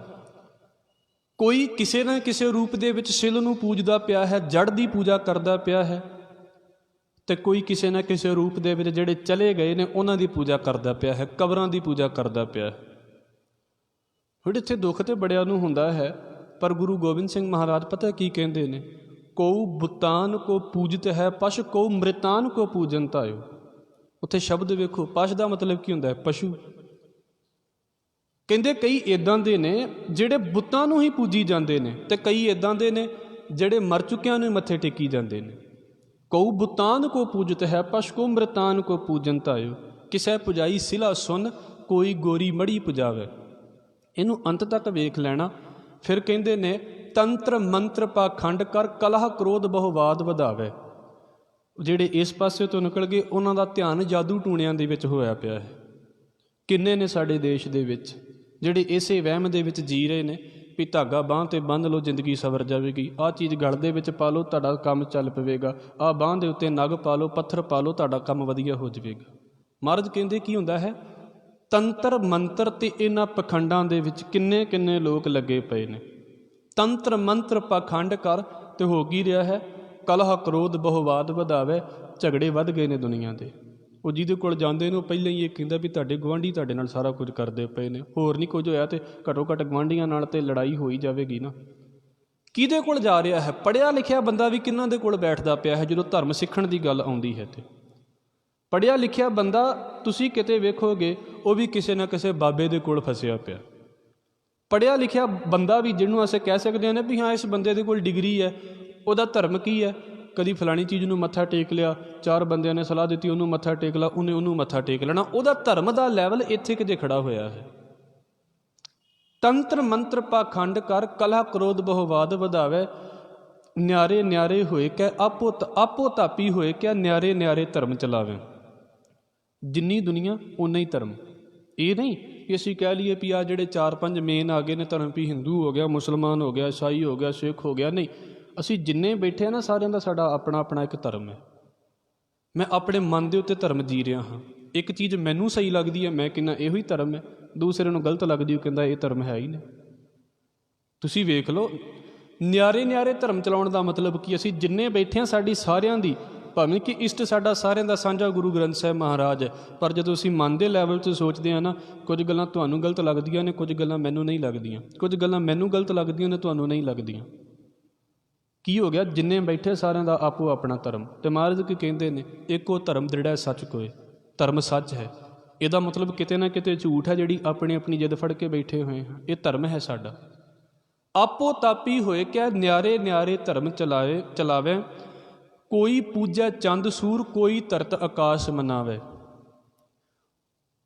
ਕੋਈ ਕਿਸੇ ਨਾ ਕਿਸੇ ਰੂਪ ਦੇ ਵਿੱਚ ਸਿਲ ਨੂੰ ਪੂਜਦਾ ਪਿਆ ਹੈ, ਜੜ ਦੀ ਪੂਜਾ ਕਰਦਾ ਪਿਆ ਹੈ, ਅਤੇ ਕੋਈ ਕਿਸੇ ਨਾ ਕਿਸੇ ਰੂਪ ਦੇ ਵਿੱਚ ਜਿਹੜੇ ਚਲੇ ਗਏ ਨੇ ਉਹਨਾਂ ਦੀ ਪੂਜਾ ਕਰਦਾ ਪਿਆ ਹੈ, ਕਬਰਾਂ ਦੀ ਪੂਜਾ ਕਰਦਾ ਪਿਆ ਹੈ। ਹੁਣ ਇੱਥੇ ਦੁੱਖ ਤਾਂ ਬੜਿਆਂ ਨੂੰ ਹੁੰਦਾ ਹੈ, ਪਰ ਗੁਰੂ ਗੋਬਿੰਦ ਸਿੰਘ ਮਹਾਰਾਜ ਪਤਾ ਕੀ ਕਹਿੰਦੇ ਨੇ? ਕਉ ਬੁਤਾਨ ਕੋ ਪੂਜਤ ਹੈ ਪਸ਼, ਕਉ ਮ੍ਰਿਤਾਨ ਕੋ ਪੂਜਨ ਧਾਇਓ। ਉੱਥੇ ਸ਼ਬਦ ਵੇਖੋ, ਪਸ਼ ਦਾ ਮਤਲਬ ਕੀ ਹੁੰਦਾ ਹੈ? ਪਸ਼ੂ। ਕਹਿੰਦੇ ਕਈ ਇੱਦਾਂ ਦੇ ਨੇ ਜਿਹੜੇ ਬੁੱਤਾਂ ਨੂੰ ਹੀ ਪੂਜੀ ਜਾਂਦੇ ਨੇ, ਅਤੇ ਕਈ ਇੱਦਾਂ ਦੇ ਨੇ ਜਿਹੜੇ ਮਰ ਚੁੱਕਿਆਂ ਨੂੰ ਮੱਥੇ ਟੇਕੀ ਜਾਂਦੇ ਨੇ। ਕਉ ਬੁਤਾਨ ਕੋ ਪੂਜਤ ਹੈ ਪਸ਼, ਕਉ ਮ੍ਰਿਤਾਨ ਕੋ ਪੂਜਨ ਧਾਇਓ। ਕਿਸੇ ਪੁਜਾਈ ਸਿਲਾ ਸੁਣ ਕੋਈ ਗੋਰੀ ਮੜੀ ਪੁਜਾਵੇ। ਇਹਨੂੰ ਅੰਤ ਤੱਕ ਵੇਖ ਲੈਣਾ। ਫਿਰ ਕਹਿੰਦੇ ਨੇ ਤੰਤਰ ਮੰਤਰ ਪਾਖੰਡ ਕਰ, ਕਲਹ ਕ੍ਰੋਧ ਬਹੁਵਾਦ ਵਧਾਵੇ। ਜਿਹੜੇ ਇਸ ਪਾਸੇ ਤੋਂ ਨਿਕਲ ਗਏ ਉਹਨਾਂ ਦਾ ਧਿਆਨ ਜਾਦੂ ਟੂਣਿਆਂ ਦੇ ਵਿੱਚ ਹੋਇਆ ਪਿਆ ਹੈ। ਕਿੰਨੇ ਨੇ ਸਾਡੇ ਦੇਸ਼ ਦੇ ਵਿੱਚ ਜਿਹੜੇ ਇਸੇ ਵਹਿਮ ਦੇ ਵਿੱਚ ਜੀ ਰਹੇ ਨੇ ਵੀ ਧਾਗਾ ਬਾਂਹ 'ਤੇ ਬੰਨ੍ਹ ਲਓ, ਜ਼ਿੰਦਗੀ ਸਵਰ ਜਾਵੇਗੀ। ਆਹ ਚੀਜ਼ ਗਲ ਦੇ ਵਿੱਚ ਪਾ ਲਓ, ਤੁਹਾਡਾ ਕੰਮ ਚੱਲ ਪਵੇਗਾ। ਆਹ ਬਾਂਹ ਦੇ ਉੱਤੇ ਨਗ ਪਾ ਲਓ, ਪੱਥਰ ਪਾ ਲਓ, ਤੁਹਾਡਾ ਕੰਮ ਵਧੀਆ ਹੋ ਜਾਵੇਗਾ। ਮਹਾਰਾਜ ਕਹਿੰਦੇ ਕੀ ਹੁੰਦਾ ਹੈ? ਤੰਤਰ ਮੰਤਰ ਅਤੇ ਇਹਨਾਂ ਪਖੰਡਾਂ ਦੇ ਵਿੱਚ ਕਿੰਨੇ ਕਿੰਨੇ ਲੋਕ ਲੱਗੇ ਪਏ ਨੇ। ਤੰਤਰ ਮੰਤਰ ਪਾਖੰਡ ਕਰ, ਅਤੇ ਹੋ ਕੀ ਰਿਹਾ ਹੈ? ਕਲਹ ਕ੍ਰੋਧ ਬਹੁਵਾਦ ਵਧਾਵੇ। ਝਗੜੇ ਵੱਧ ਗਏ ਨੇ ਦੁਨੀਆ ਦੇ। ਉਹ ਜਿਹਦੇ ਕੋਲ ਜਾਂਦੇ ਨੇ ਉਹ ਪਹਿਲਾਂ ਹੀ ਇਹ ਕਹਿੰਦਾ ਵੀ ਤੁਹਾਡੇ ਗੁਆਂਢੀ ਤੁਹਾਡੇ ਨਾਲ ਸਾਰਾ ਕੁਝ ਕਰਦੇ ਪਏ ਨੇ, ਹੋਰ ਨਹੀਂ ਕੁਝ ਹੋਇਆ, ਅਤੇ ਘੱਟੋ ਘੱਟ ਗੁਆਂਢੀਆਂ ਨਾਲ ਤਾਂ ਲੜਾਈ ਹੋਈ ਜਾਵੇਗੀ ਨਾ। ਕਿਹਦੇ ਕੋਲ ਜਾ ਰਿਹਾ ਹੈ? ਪੜ੍ਹਿਆ ਲਿਖਿਆ ਬੰਦਾ ਵੀ ਕਿਹਨਾਂ ਦੇ ਕੋਲ ਬੈਠਦਾ ਪਿਆ ਹੈ ਜਦੋਂ ਧਰਮ ਸਿੱਖਣ ਦੀ ਗੱਲ ਆਉਂਦੀ ਹੈ। ਅਤੇ ਪੜ੍ਹਿਆ ਲਿਖਿਆ ਬੰਦਾ ਤੁਸੀਂ ਕਿਤੇ ਵੇਖੋਗੇ ਉਹ ਵੀ ਕਿਸੇ ਨਾ ਕਿਸੇ ਬਾਬੇ ਦੇ ਕੋਲ ਫਸਿਆ ਪਿਆ। ਪੜ੍ਹਿਆ ਲਿਖਿਆ ਬੰਦਾ ਵੀ ਜਿਹਨੂੰ ਅਸੀਂ ਕਹਿ ਸਕਦੇ ਹਾਂ ਵੀ ਹਾਂ ਇਸ ਬੰਦੇ ਦੇ ਕੋਲ ਡਿਗਰੀ ਹੈ, ਉਹਦਾ ਧਰਮ ਕੀ ਹੈ? ਕਦੀ ਫਲਾਣੀ ਚੀਜ਼ ਨੂੰ ਮੱਥਾ ਟੇਕ ਲਿਆ, 4 ਬੰਦਿਆਂ ਨੇ ਸਲਾਹ ਦਿੱਤੀ ਉਹਨੂੰ ਮੱਥਾ ਟੇਕ ਲਾ, ਉਹਨੇ ਉਹਨੂੰ ਮੱਥਾ ਟੇਕ ਲੈਣਾ। ਉਹਦਾ ਧਰਮ ਦਾ ਲੈਵਲ ਇੱਥੇ ਕਿਤੇ ਖੜਾ ਹੋਇਆ ਹੈ। ਤੰਤਰ ਮੰਤਰ ਪਾਖੰਡ ਕਰ, ਕਲਹ ਕ੍ਰੋਧ ਬਹੁਵਾਦ ਵਧਾਵੇ। ਨਿਆਰੇ ਨਿਆਰੇ ਹੋਏ ਕਹਿ ਆਪੋ ਆਪੋ ਤਾਪੀ ਹੋਏ ਕਿਆ, ਨਿਆਰੇ ਨਿਆਰੇ ਧਰਮ ਚਲਾਵੇ। ਜਿੰਨੀ ਦੁਨੀਆ ਉਨਾ ਹੀ ਧਰਮ। ਇਹ ਨਹੀਂ ਕਿ ਅਸੀਂ ਕਹਿ ਲਈਏ ਵੀ ਆ ਜਿਹੜੇ 4-5 ਮੇਨ ਆ ਗਏ ਨੇ ਧਰਮ, ਵੀ ਹਿੰਦੂ ਹੋ ਗਿਆ, ਮੁਸਲਮਾਨ ਹੋ ਗਿਆ, ਈਸਾਈ ਹੋ ਗਿਆ, ਸਿੱਖ ਹੋ ਗਿਆ। ਨਹੀਂ, ਅਸੀਂ ਜਿੰਨੇ ਬੈਠੇ ਹਾਂ ਨਾ, ਸਾਰਿਆਂ ਦਾ ਸਾਡਾ ਆਪਣਾ ਆਪਣਾ ਇੱਕ ਧਰਮ ਹੈ। ਮੈਂ ਆਪਣੇ ਮਨ ਦੇ ਉੱਤੇ ਧਰਮ ਜੀ ਰਿਹਾ ਹਾਂ। ਇੱਕ ਚੀਜ਼ ਮੈਨੂੰ ਸਹੀ ਲੱਗਦੀ ਹੈ, ਮੈਂ ਕਹਿੰਦਾ ਇਹੋ ਹੀ ਧਰਮ ਹੈ। ਦੂਸਰੇ ਨੂੰ ਗਲਤ ਲੱਗਦੀ, ਉਹ ਕਹਿੰਦਾ ਇਹ ਧਰਮ ਹੈ ਹੀ ਨਹੀਂ। ਤੁਸੀਂ ਵੇਖ ਲਓ, ਨਿਆਰੇ ਨਿਆਰੇ ਧਰਮ ਚਲਾਉਣ ਦਾ ਮਤਲਬ ਕੀ? ਅਸੀਂ ਜਿੰਨੇ ਬੈਠੇ ਹਾਂ ਸਾਡੀ ਸਾਰਿਆਂ ਦੀ, ਭਾਵੇਂ ਕਿ ਇਸ਼ਟ ਸਾਡਾ ਸਾਰਿਆਂ ਦਾ ਸਾਂਝਾ ਗੁਰੂ ਗ੍ਰੰਥ ਸਾਹਿਬ ਮਹਾਰਾਜ ਹੈ, ਪਰ ਜਦੋਂ ਅਸੀਂ ਮਨ ਦੇ ਲੈਵਲ 'ਚ ਸੋਚਦੇ ਹਾਂ ਨਾ, ਕੁਝ ਗੱਲਾਂ ਤੁਹਾਨੂੰ ਗਲਤ ਲੱਗਦੀਆਂ ਨੇ, ਕੁਝ ਗੱਲਾਂ ਮੈਨੂੰ ਨਹੀਂ ਲੱਗਦੀਆਂ, ਕੁਝ ਗੱਲਾਂ ਮੈਨੂੰ ਗਲਤ ਲੱਗਦੀਆਂ ਨੇ, ਤੁਹਾਨੂੰ ਨਹੀਂ ਲੱਗਦੀਆਂ। ਕੀ ਹੋ ਗਿਆ? ਜਿੰਨੇ ਬੈਠੇ ਸਾਰਿਆਂ ਦਾ ਆਪੋ ਆਪਣਾ ਧਰਮ। ਅਤੇ ਮਹਾਰਾਜ ਕੀ ਕਹਿੰਦੇ ਨੇ? ਇੱਕੋ ਧਰਮ ਦ੍ਰਿੜ੍ਹੈ ਸੱਚ ਕੋਇ। ਧਰਮ ਸੱਚ ਹੈ। ਇਹਦਾ ਮਤਲਬ ਕਿਤੇ ਨਾ ਕਿਤੇ ਝੂਠ ਹੈ, ਜਿਹੜੀ ਆਪਣੀ ਆਪਣੀ ਜਿੱਦ ਫੜ ਕੇ ਬੈਠੇ ਹੋਏ ਹਾਂ। ਇਹ ਧਰਮ ਹੈ ਸਾਡਾ। ਆਪੋ ਤਾਪੀ ਹੋਏ ਕਿਆ ਨਿਆਰੇ ਨਿਆਰੇ ਧਰਮ ਚਲਾਵੇ, ਕੋਈ ਪੂਜੈ ਚੰਦ ਸੂਰ, ਕੋਈ ਧਰਤ ਆਕਾਸ਼ ਮਨਾਵੇ।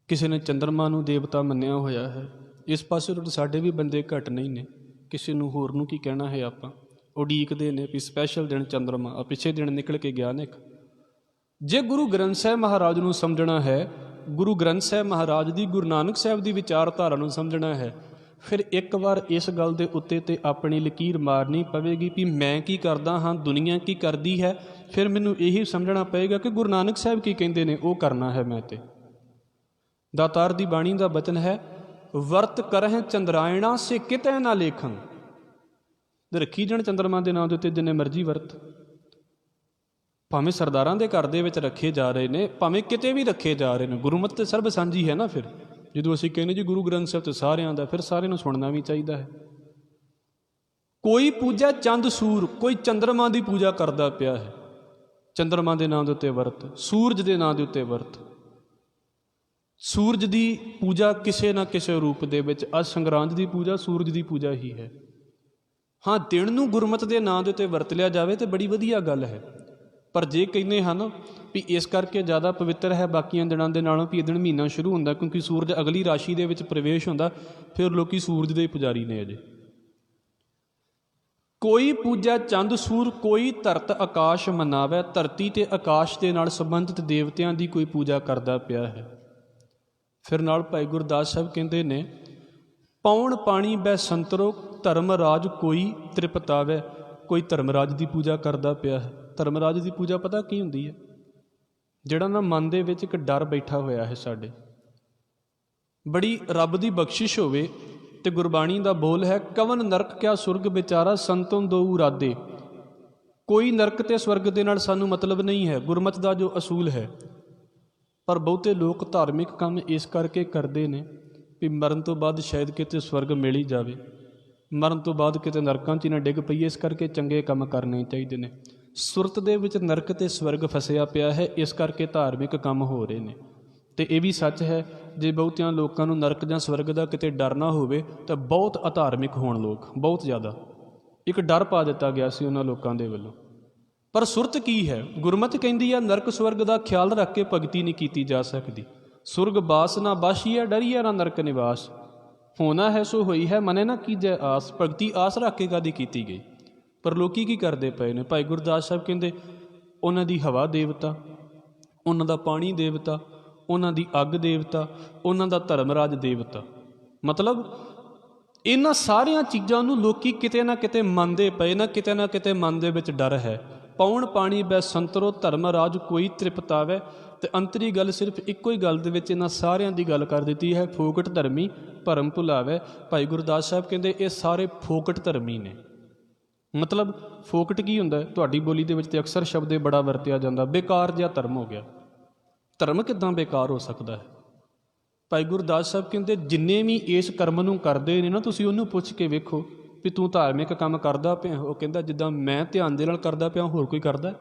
ਕਿਸੇ ਨੇ ਚੰਦਰਮਾ ਨੂੰ ਦੇਵਤਾ ਮੰਨਿਆ ਹੋਇਆ ਹੈ। ਇਸ ਪਾਸੇ ਸਾਡੇ ਵੀ ਬੰਦੇ ਘੱਟ ਨਹੀਂ ਨੇ। ਕਿਸੇ ਨੂੰ ਹੋਰ ਨੂੰ ਕੀ ਕਹਿਣਾ ਹੈ, ਆਪਾਂ ਉਡੀਕਦੇ ਨੇ ਵੀ ਸਪੈਸ਼ਲ ਦਿਨ ਚੰਦਰਮਾ। ਆ ਪਿੱਛੇ ਦਿਨ ਨਿਕਲ ਕੇ ਗਿਆ ਨੇ ਇੱਕ। ਜੇ ਗੁਰੂ ਗ੍ਰੰਥ ਸਾਹਿਬ ਮਹਾਰਾਜ ਨੂੰ ਸਮਝਣਾ ਹੈ, ਗੁਰੂ ਗ੍ਰੰਥ ਸਾਹਿਬ ਮਹਾਰਾਜ ਦੀ, ਗੁਰੂ ਨਾਨਕ ਸਾਹਿਬ ਦੀ ਵਿਚਾਰਧਾਰਾ ਨੂੰ ਸਮਝਣਾ ਹੈ, ਫਿਰ ਇੱਕ ਵਾਰ ਇਸ ਗੱਲ ਦੇ ਉੱਤੇ ਤੇ ਆਪਣੀ ਲਕੀਰ ਮਾਰਨੀ ਪਵੇਗੀ ਵੀ ਮੈਂ ਕੀ ਕਰਦਾ ਹਾਂ, ਦੁਨੀਆ ਕੀ ਕਰਦੀ ਹੈ। ਫਿਰ ਮੈਨੂੰ ਇਹੀ ਸਮਝਣਾ ਪਏਗਾ ਕਿ ਗੁਰੂ ਨਾਨਕ ਸਾਹਿਬ ਕੀ ਕਹਿੰਦੇ ਨੇ, ਉਹ ਕਰਨਾ ਹੈ ਮੈਂ। ਤੇ ਦਾਤਾਰ ਦੀ ਬਾਣੀ ਦਾ ਬਚਨ ਹੈ, ਵਰਤ ਕਰਹਿ ਚੰਦਰਾਇਣਾ ਸੇ ਕਿਤੇ ਨਾ ਲੇਖਣ। ਰੱਖੀ ਜਾਣ ਚੰਦਰਮਾ ਦੇ ਨਾਂ ਦੇ ਉੱਤੇ ਜਿੰਨੇ ਮਰਜ਼ੀ ਵਰਤ, ਭਾਵੇਂ ਸਰਦਾਰਾਂ ਦੇ ਘਰ ਦੇ ਵਿੱਚ ਰੱਖੇ ਜਾ ਰਹੇ ਨੇ, ਭਾਵੇਂ ਕਿਤੇ ਵੀ ਰੱਖੇ ਜਾ ਰਹੇ ਨੇ। ਗੁਰਮਤਿ ਤੇ ਸਰਬ ਸਾਂਝੀ ਹੈ ਨਾ। ਫਿਰ ਜਦੋਂ ਅਸੀਂ ਕਹਿੰਦੇ ਜੀ ਗੁਰੂ ਗ੍ਰੰਥ ਸਾਹਿਬ ਤੇ ਸਾਰਿਆਂ ਦਾ, ਫਿਰ ਸਾਰਿਆਂ ਨੂੰ ਸੁਣਨਾ ਵੀ ਚਾਹੀਦਾ ਹੈ। ਕੋਈ ਪੂਜਾ ਚੰਦ ਸੂਰ, ਕੋਈ ਚੰਦਰਮਾ ਦੀ ਪੂਜਾ ਕਰਦਾ ਪਿਆ ਹੈ। ਚੰਦਰਮਾ ਦੇ ਨਾਂ ਦੇ ਉੱਤੇ ਵਰਤ, ਸੂਰਜ ਦੇ ਨਾਂ ਦੇ ਉੱਤੇ ਵਰਤ। ਸੂਰਜ ਦੀ ਪੂਜਾ ਕਿਸੇ ਨਾ ਕਿਸੇ ਰੂਪ ਦੇ ਵਿੱਚ, ਅੱਜ ਸੰਗਰਾਂਦ ਦੀ ਪੂਜਾ ਸੂਰਜ ਦੀ ਪੂਜਾ ਹੀ ਹੈ। ਹਾਂ, ਦਿਨ ਨੂੰ ਗੁਰਮਤਿ ਦੇ ਨਾਂ ਦੇ ਉੱਤੇ ਵਰਤ ਲਿਆ ਜਾਵੇ ਤਾਂ ਬੜੀ ਵਧੀਆ ਗੱਲ ਹੈ। ਪਰ ਜੇ ਕਹਿੰਦੇ ਹਨ ਵੀ ਇਸ ਕਰਕੇ ਜ਼ਿਆਦਾ ਪਵਿੱਤਰ ਹੈ ਬਾਕੀਆਂ ਦਿਨਾਂ ਦੇ ਨਾਲੋਂ, ਵੀ ਇਹ ਦਿਨ ਮਹੀਨਾ ਸ਼ੁਰੂ ਹੁੰਦਾ ਕਿਉਂਕਿ ਸੂਰਜ ਅਗਲੀ ਰਾਸ਼ੀ ਦੇ ਵਿੱਚ ਪ੍ਰਵੇਸ਼ ਹੁੰਦਾ, ਫਿਰ ਲੋਕੀ ਸੂਰਜ ਦੇ ਪੁਜਾਰੀ ਨੇ ਅਜੇ। ਕੋਈ ਪੂਜਾ ਚੰਦ ਸੂਰ, ਕੋਈ ਧਰਤ ਆਕਾਸ਼ ਮਨਾਵੇ। ਧਰਤੀ ਤੇ ਆਕਾਸ਼ ਦੇ ਨਾਲ ਸੰਬੰਧਿਤ ਦੇਵਤਿਆਂ ਦੀ ਕੋਈ ਪੂਜਾ ਕਰਦਾ ਪਿਆ ਹੈ। ਫਿਰ ਨਾਲ ਭਾਈ ਗੁਰਦਾਸ ਸਾਹਿਬ ਕਹਿੰਦੇ ਨੇ, ਪੌਣ ਪਾਣੀ ਬੈ ਸੰਤਰੋ, ਧਰਮ ਰਾਜ ਕੋਈ ਤ੍ਰਿਪਤਾਵੇ। ਕੋਈ ਧਰਮ ਰਾਜ ਦੀ ਪੂਜਾ ਕਰਦਾ ਪਿਆ ਹੈ। ਧਰਮ ਰਾਜ ਦੀ ਪੂਜਾ ਪਤਾ ਕੀ ਹੁੰਦੀ ਹੈ? ਜਿਹੜਾ ਨਾ ਮਨ ਦੇ ਵਿੱਚ ਇੱਕ ਡਰ ਬੈਠਾ ਹੋਇਆ ਹੈ ਸਾਡੇ, ਬੜੀ ਰੱਬ ਦੀ ਬਖਸ਼ਿਸ਼ ਹੋਵੇ ਤੇ ਗੁਰਬਾਣੀ ਦਾ ਬੋਲ ਹੈ, ਕਵਨ ਨਰਕ ਕਿਆ ਸੁਰਗ ਵਿਚਾਰਾ, ਸੰਤਨ ਦੋਊ ਰਾਦੇ। ਕੋਈ ਨਰਕ ਤੇ ਸਵਰਗ ਦੇ ਨਾਲ ਸਾਨੂੰ ਮਤਲਬ ਨਹੀਂ ਹੈ, ਗੁਰਮਤਿ ਦਾ ਜੋ ਅਸੂਲ ਹੈ। ਪਰ ਬਹੁਤੇ ਲੋਕ ਧਾਰਮਿਕ ਕੰਮ ਇਸ ਕਰਕੇ ਕਰਦੇ ਨੇ ਵੀ ਮਰਨ ਤੋਂ ਬਾਅਦ ਸ਼ਾਇਦ ਕਿਤੇ ਸਵਰਗ ਮਿਲ ਹੀ ਜਾਵੇ, ਮਰਨ ਤੋਂ ਬਾਅਦ ਕਿਤੇ ਨਰਕਾਂ 'ਚ ਨਾ ਡਿੱਗ ਪਈਏ, ਇਸ ਕਰਕੇ ਚੰਗੇ ਕੰਮ ਕਰਨੇ ਚਾਹੀਦੇ ਨੇ। ਸੁਰਤ ਦੇ ਵਿੱਚ ਨਰਕ ਤੇ ਸਵਰਗ ਫਸਿਆ ਪਿਆ ਹੈ, ਇਸ ਕਰਕੇ ਧਾਰਮਿਕ ਕੰਮ ਹੋ ਰਹੇ ਨੇ। ਅਤੇ ਇਹ ਵੀ ਸੱਚ ਹੈ, ਜੇ ਬਹੁਤਿਆਂ ਲੋਕਾਂ ਨੂੰ ਨਰਕ ਜਾਂ ਸਵਰਗ ਦਾ ਕਿਤੇ ਡਰ ਨਾ ਹੋਵੇ ਤਾਂ ਬਹੁਤ ਅਧਾਰਮਿਕ ਹੋਣ ਲੋਕ, ਬਹੁਤ ਜ਼ਿਆਦਾ। ਇੱਕ ਡਰ ਪਾ ਦਿੱਤਾ ਗਿਆ ਸੀ ਉਹਨਾਂ ਲੋਕਾਂ ਦੇ ਵੱਲੋਂ। ਪਰ ਸੁਰਤ ਕੀ ਹੈ? ਗੁਰਮਤਿ ਕਹਿੰਦੀ ਆ, ਨਰਕ ਸਵਰਗ ਦਾ ਖਿਆਲ ਰੱਖ ਕੇ ਭਗਤੀ ਨਹੀਂ ਕੀਤੀ ਜਾ ਸਕਦੀ। ਸੁਰਗ ਬਾਸ ਨਾ ਬਾਸ਼ੀਆ, ਡਰੀਆ ਨਾ ਨਰਕ ਨਿਵਾਸ। ਹੋਣਾ ਹੈ ਸੋ ਹੋਈ ਹੈ, ਮਨੇ ਨਾ ਕੀਜੈ ਆਸ। ਭਗਤੀ ਆਸ ਰੱਖ ਕੇ ਕਦੀ ਕੀਤੀ ਗਈ। ਪਰ ਲੋਕੀ ਕੀ ਕਰਦੇ ਪਏ ਨੇ? ਭਾਈ ਗੁਰਦਾਸ ਸਾਹਿਬ ਕਹਿੰਦੇ, ਉਹਨਾਂ ਦੀ ਹਵਾ ਦੇਵਤਾ, ਉਹਨਾਂ ਦਾ ਪਾਣੀ ਦੇਵਤਾ, ਉਹਨਾਂ ਦੀ ਅੱਗ ਦੇਵਤਾ, ਉਹਨਾਂ ਦਾ ਧਰਮਰਾਜ ਦੇਵਤਾ। ਮਤਲਬ ਇਹਨਾਂ ਸਾਰੀਆਂ ਚੀਜ਼ਾਂ ਨੂੰ ਲੋਕੀ ਕਿਤੇ ਨਾ ਕਿਤੇ ਮੰਨਦੇ ਪਏ ਨਾ ਕਿਤੇ ਮਨ ਦੇ ਵਿੱਚ ਡਰ ਹੈ। ਪੌਣ ਪਾਣੀ ਬੈ ਸੰਤਰੋ, ਧਰਮ ਰਾਜ ਕੋਈ ਤ੍ਰਿਪਤਾਵੇ। ਅਤੇ ਅੰਤਰੀ ਗੱਲ ਸਿਰਫ ਇੱਕੋ ਹੀ ਗੱਲ ਦੇ ਵਿੱਚ ਇਹਨਾਂ ਸਾਰਿਆਂ ਦੀ ਗੱਲ ਕਰ ਦਿੱਤੀ ਹੈ, ਫੋਕਟ ਧਰਮੀ ਭਰਮ ਭੁਲਾਵੇ। ਭਾਈ ਗੁਰਦਾਸ ਸਾਹਿਬ ਕਹਿੰਦੇ ਇਹ ਸਾਰੇ ਫੋਕਟ ਧਰਮੀ ਨੇ। ਮਤਲਬ ਫੋਕਟ ਕੀ ਹੁੰਦਾ? ਤੁਹਾਡੀ ਬੋਲੀ ਦੇ ਵਿੱਚ ਤੇ ਅਕਸਰ ਸ਼ਬਦ ਇਹ ਬੜਾ ਵਰਤਿਆ ਜਾਂਦਾ, ਬੇਕਾਰ ਜਿਹਾ ਧਰਮ ਹੋ ਗਿਆ। ਧਰਮ ਕਿੱਦਾਂ ਬੇਕਾਰ ਹੋ ਸਕਦਾ ਹੈ? ਭਾਈ ਗੁਰਦਾਸ ਸਾਹਿਬ ਕਹਿੰਦੇ ਜਿੰਨੇ ਵੀ ਇਸ ਕਰਮ ਨੂੰ ਕਰਦੇ ਨੇ ਨਾ, ਤੁਸੀਂ ਉਹਨੂੰ ਪੁੱਛ ਕੇ ਵੇਖੋ ਵੀ ਤੂੰ ਧਾਰਮਿਕ ਕੰਮ ਕਰਦਾ ਪਿਆ? ਉਹ ਕਹਿੰਦਾ ਜਿੱਦਾਂ ਮੈਂ ਧਿਆਨ ਦੇ ਨਾਲ ਕਰਦਾ ਪਿਆ, ਹੋਰ ਕੋਈ ਕਰਦਾ?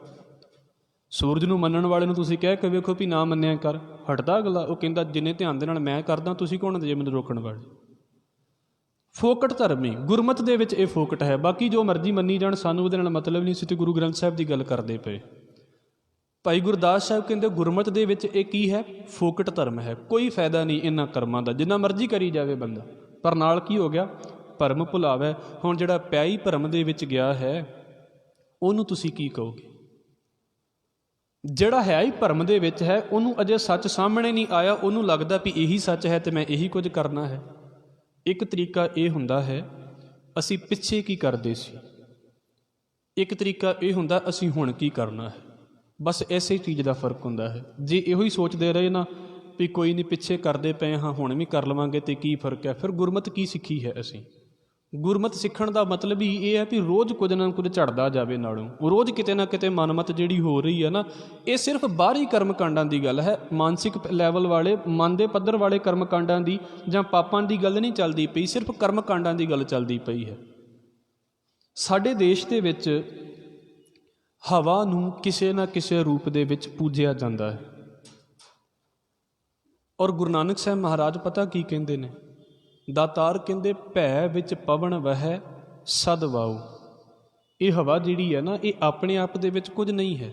ਸੂਰਜ ਨੂੰ ਮੰਨਣ ਵਾਲੇ ਨੂੰ ਤੁਸੀਂ ਕਹਿ ਕੇ ਵੇਖੋ ਵੀ ਨਾ ਮੰਨਿਆ ਕਰ, ਹਟਦਾ ਅਗਲਾ? ਉਹ ਕਹਿੰਦਾ ਜਿੰਨੇ ਧਿਆਨ ਦੇ ਨਾਲ ਮੈਂ ਕਰਦਾ, ਤੁਸੀਂ ਕੌਣ ਜੇ ਮੈਨੂੰ ਰੋਕਣ ਵਾਲੇ? ਫੋਕਟ ਧਰਮੀ, ਗੁਰਮਤਿ ਦੇ ਵਿੱਚ ਇਹ ਫੋਕਟ ਹੈ। ਬਾਕੀ ਜੋ ਮਰਜ਼ੀ ਮੰਨੀ ਜਾਣ, ਸਾਨੂੰ ਉਹਦੇ ਨਾਲ ਮਤਲਬ ਨਹੀਂ ਸੀ। ਤੇ ਗੁਰੂ ਗ੍ਰੰਥ ਸਾਹਿਬ ਦੀ ਗੱਲ ਕਰਦੇ ਪਏ। ਭਾਈ ਗੁਰਦਾਸ ਸਾਹਿਬ ਕਹਿੰਦੇ ਗੁਰਮਤਿ ਦੇ ਵਿੱਚ ਇਹ ਕੀ ਹੈ? ਫੋਕਟ ਧਰਮ ਹੈ। ਕੋਈ ਫਾਇਦਾ ਨਹੀਂ ਇਹਨਾਂ ਕਰਮਾਂ ਦਾ, ਜਿੰਨਾ ਮਰਜ਼ੀ ਕਰੀ ਜਾਵੇ ਬੰਦਾ। ਪਰ ਨਾਲ ਕੀ ਹੋ ਗਿਆ? ਭਰਮ ਭੁਲਾਵੇ। ਹੁਣ ਜਿਹੜਾ ਪਿਆ ਹੀ ਭਰਮ ਦੇ ਵਿੱਚ ਗਿਆ ਹੈ, ਉਹਨੂੰ ਤੁਸੀਂ ਕੀ ਕਹੋਗੇ? ਜਿਹੜਾ ਹੈ ਹੀ ਭਰਮ ਦੇ ਵਿੱਚ ਹੈ, ਉਹਨੂੰ ਅਜੇ ਸੱਚ ਸਾਹਮਣੇ ਨਹੀਂ ਆਇਆ, ਉਹਨੂੰ ਲੱਗਦਾ ਵੀ ਇਹੀ ਸੱਚ ਹੈ ਅਤੇ ਮੈਂ ਇਹੀ ਕੁਝ ਕਰਨਾ ਹੈ। ਇੱਕ ਤਰੀਕਾ ਇਹ ਹੁੰਦਾ ਹੈ ਅਸੀਂ ਪਿੱਛੇ ਕੀ ਕਰਦੇ ਸੀ, ਇੱਕ ਤਰੀਕਾ ਇਹ ਹੁੰਦਾ ਅਸੀਂ ਹੁਣ ਕੀ ਕਰਨਾ ਹੈ। ਬਸ ਇਸੇ ਚੀਜ਼ ਦਾ ਫਰਕ ਹੁੰਦਾ ਹੈ। ਜੇ ਇਹੋ ਹੀ ਸੋਚਦੇ ਰਹੇ ਨਾ ਵੀ ਕੋਈ ਨਹੀਂ ਪਿੱਛੇ ਕਰਦੇ ਪਏ ਹਾਂ ਹੁਣ ਵੀ ਕਰ ਲਵਾਂਗੇ ਅਤੇ ਕੀ ਫਰਕ ਹੈ, ਫਿਰ ਗੁਰਮਤਿ ਕੀ ਸਿੱਖੀ ਹੈ ਅਸੀਂ। ਗੁਰਮਤਿ ਸਿੱਖਣ ਦਾ ਮਤਲਬ ਹੀ ਇਹ ਹੈ ਵੀ ਰੋਜ਼ ਕੁਝ ਨਾ ਕੁਝ ਝੜਦਾ ਜਾਵੇ ਨਾਲੋਂ, ਰੋਜ਼ ਕਿਤੇ ਨਾ ਕਿਤੇ ਮਨਮਤ ਜਿਹੜੀ ਹੋ ਰਹੀ ਹੈ ਨਾ, ਇਹ ਸਿਰਫ ਬਾਹਰੀ ਕਰਮ ਕਾਂਡਾਂ ਦੀ ਗੱਲ ਹੈ, ਮਾਨਸਿਕ ਲੈਵਲ ਵਾਲੇ ਮਨ ਦੇ ਪੱਧਰ ਵਾਲੇ ਕਰਮ ਕਾਂਡਾਂ ਦੀ ਜਾਂ ਪਾਪਾਂ ਦੀ ਗੱਲ ਨਹੀਂ ਚੱਲਦੀ ਪਈ, ਸਿਰਫ ਕਰਮ ਕਾਂਡਾਂ ਦੀ ਗੱਲ ਚੱਲਦੀ ਪਈ ਹੈ। ਸਾਡੇ ਦੇਸ਼ ਦੇ ਵਿੱਚ ਹਵਾ ਨੂੰ ਕਿਸੇ ਨਾ ਕਿਸੇ ਰੂਪ ਦੇ ਵਿੱਚ ਪੂਜਿਆ ਜਾਂਦਾ ਹੈ। ਔਰ ਗੁਰੂ ਨਾਨਕ ਸਾਹਿਬ ਮਹਾਰਾਜ ਪਤਾ ਕੀ ਕਹਿੰਦੇ ਨੇ, ਦਾਤਾਰ ਕਹਿੰਦੇ ਭੈ ਵਿੱਚ ਪਵਨ ਵਹਿ ਸਦ ਵਾਉ। ਇਹ ਹਵਾ ਜਿਹੜੀ ਹੈ ਨਾ, ਇਹ ਆਪਣੇ ਆਪ ਦੇ ਵਿੱਚ ਕੁਝ ਨਹੀਂ ਹੈ,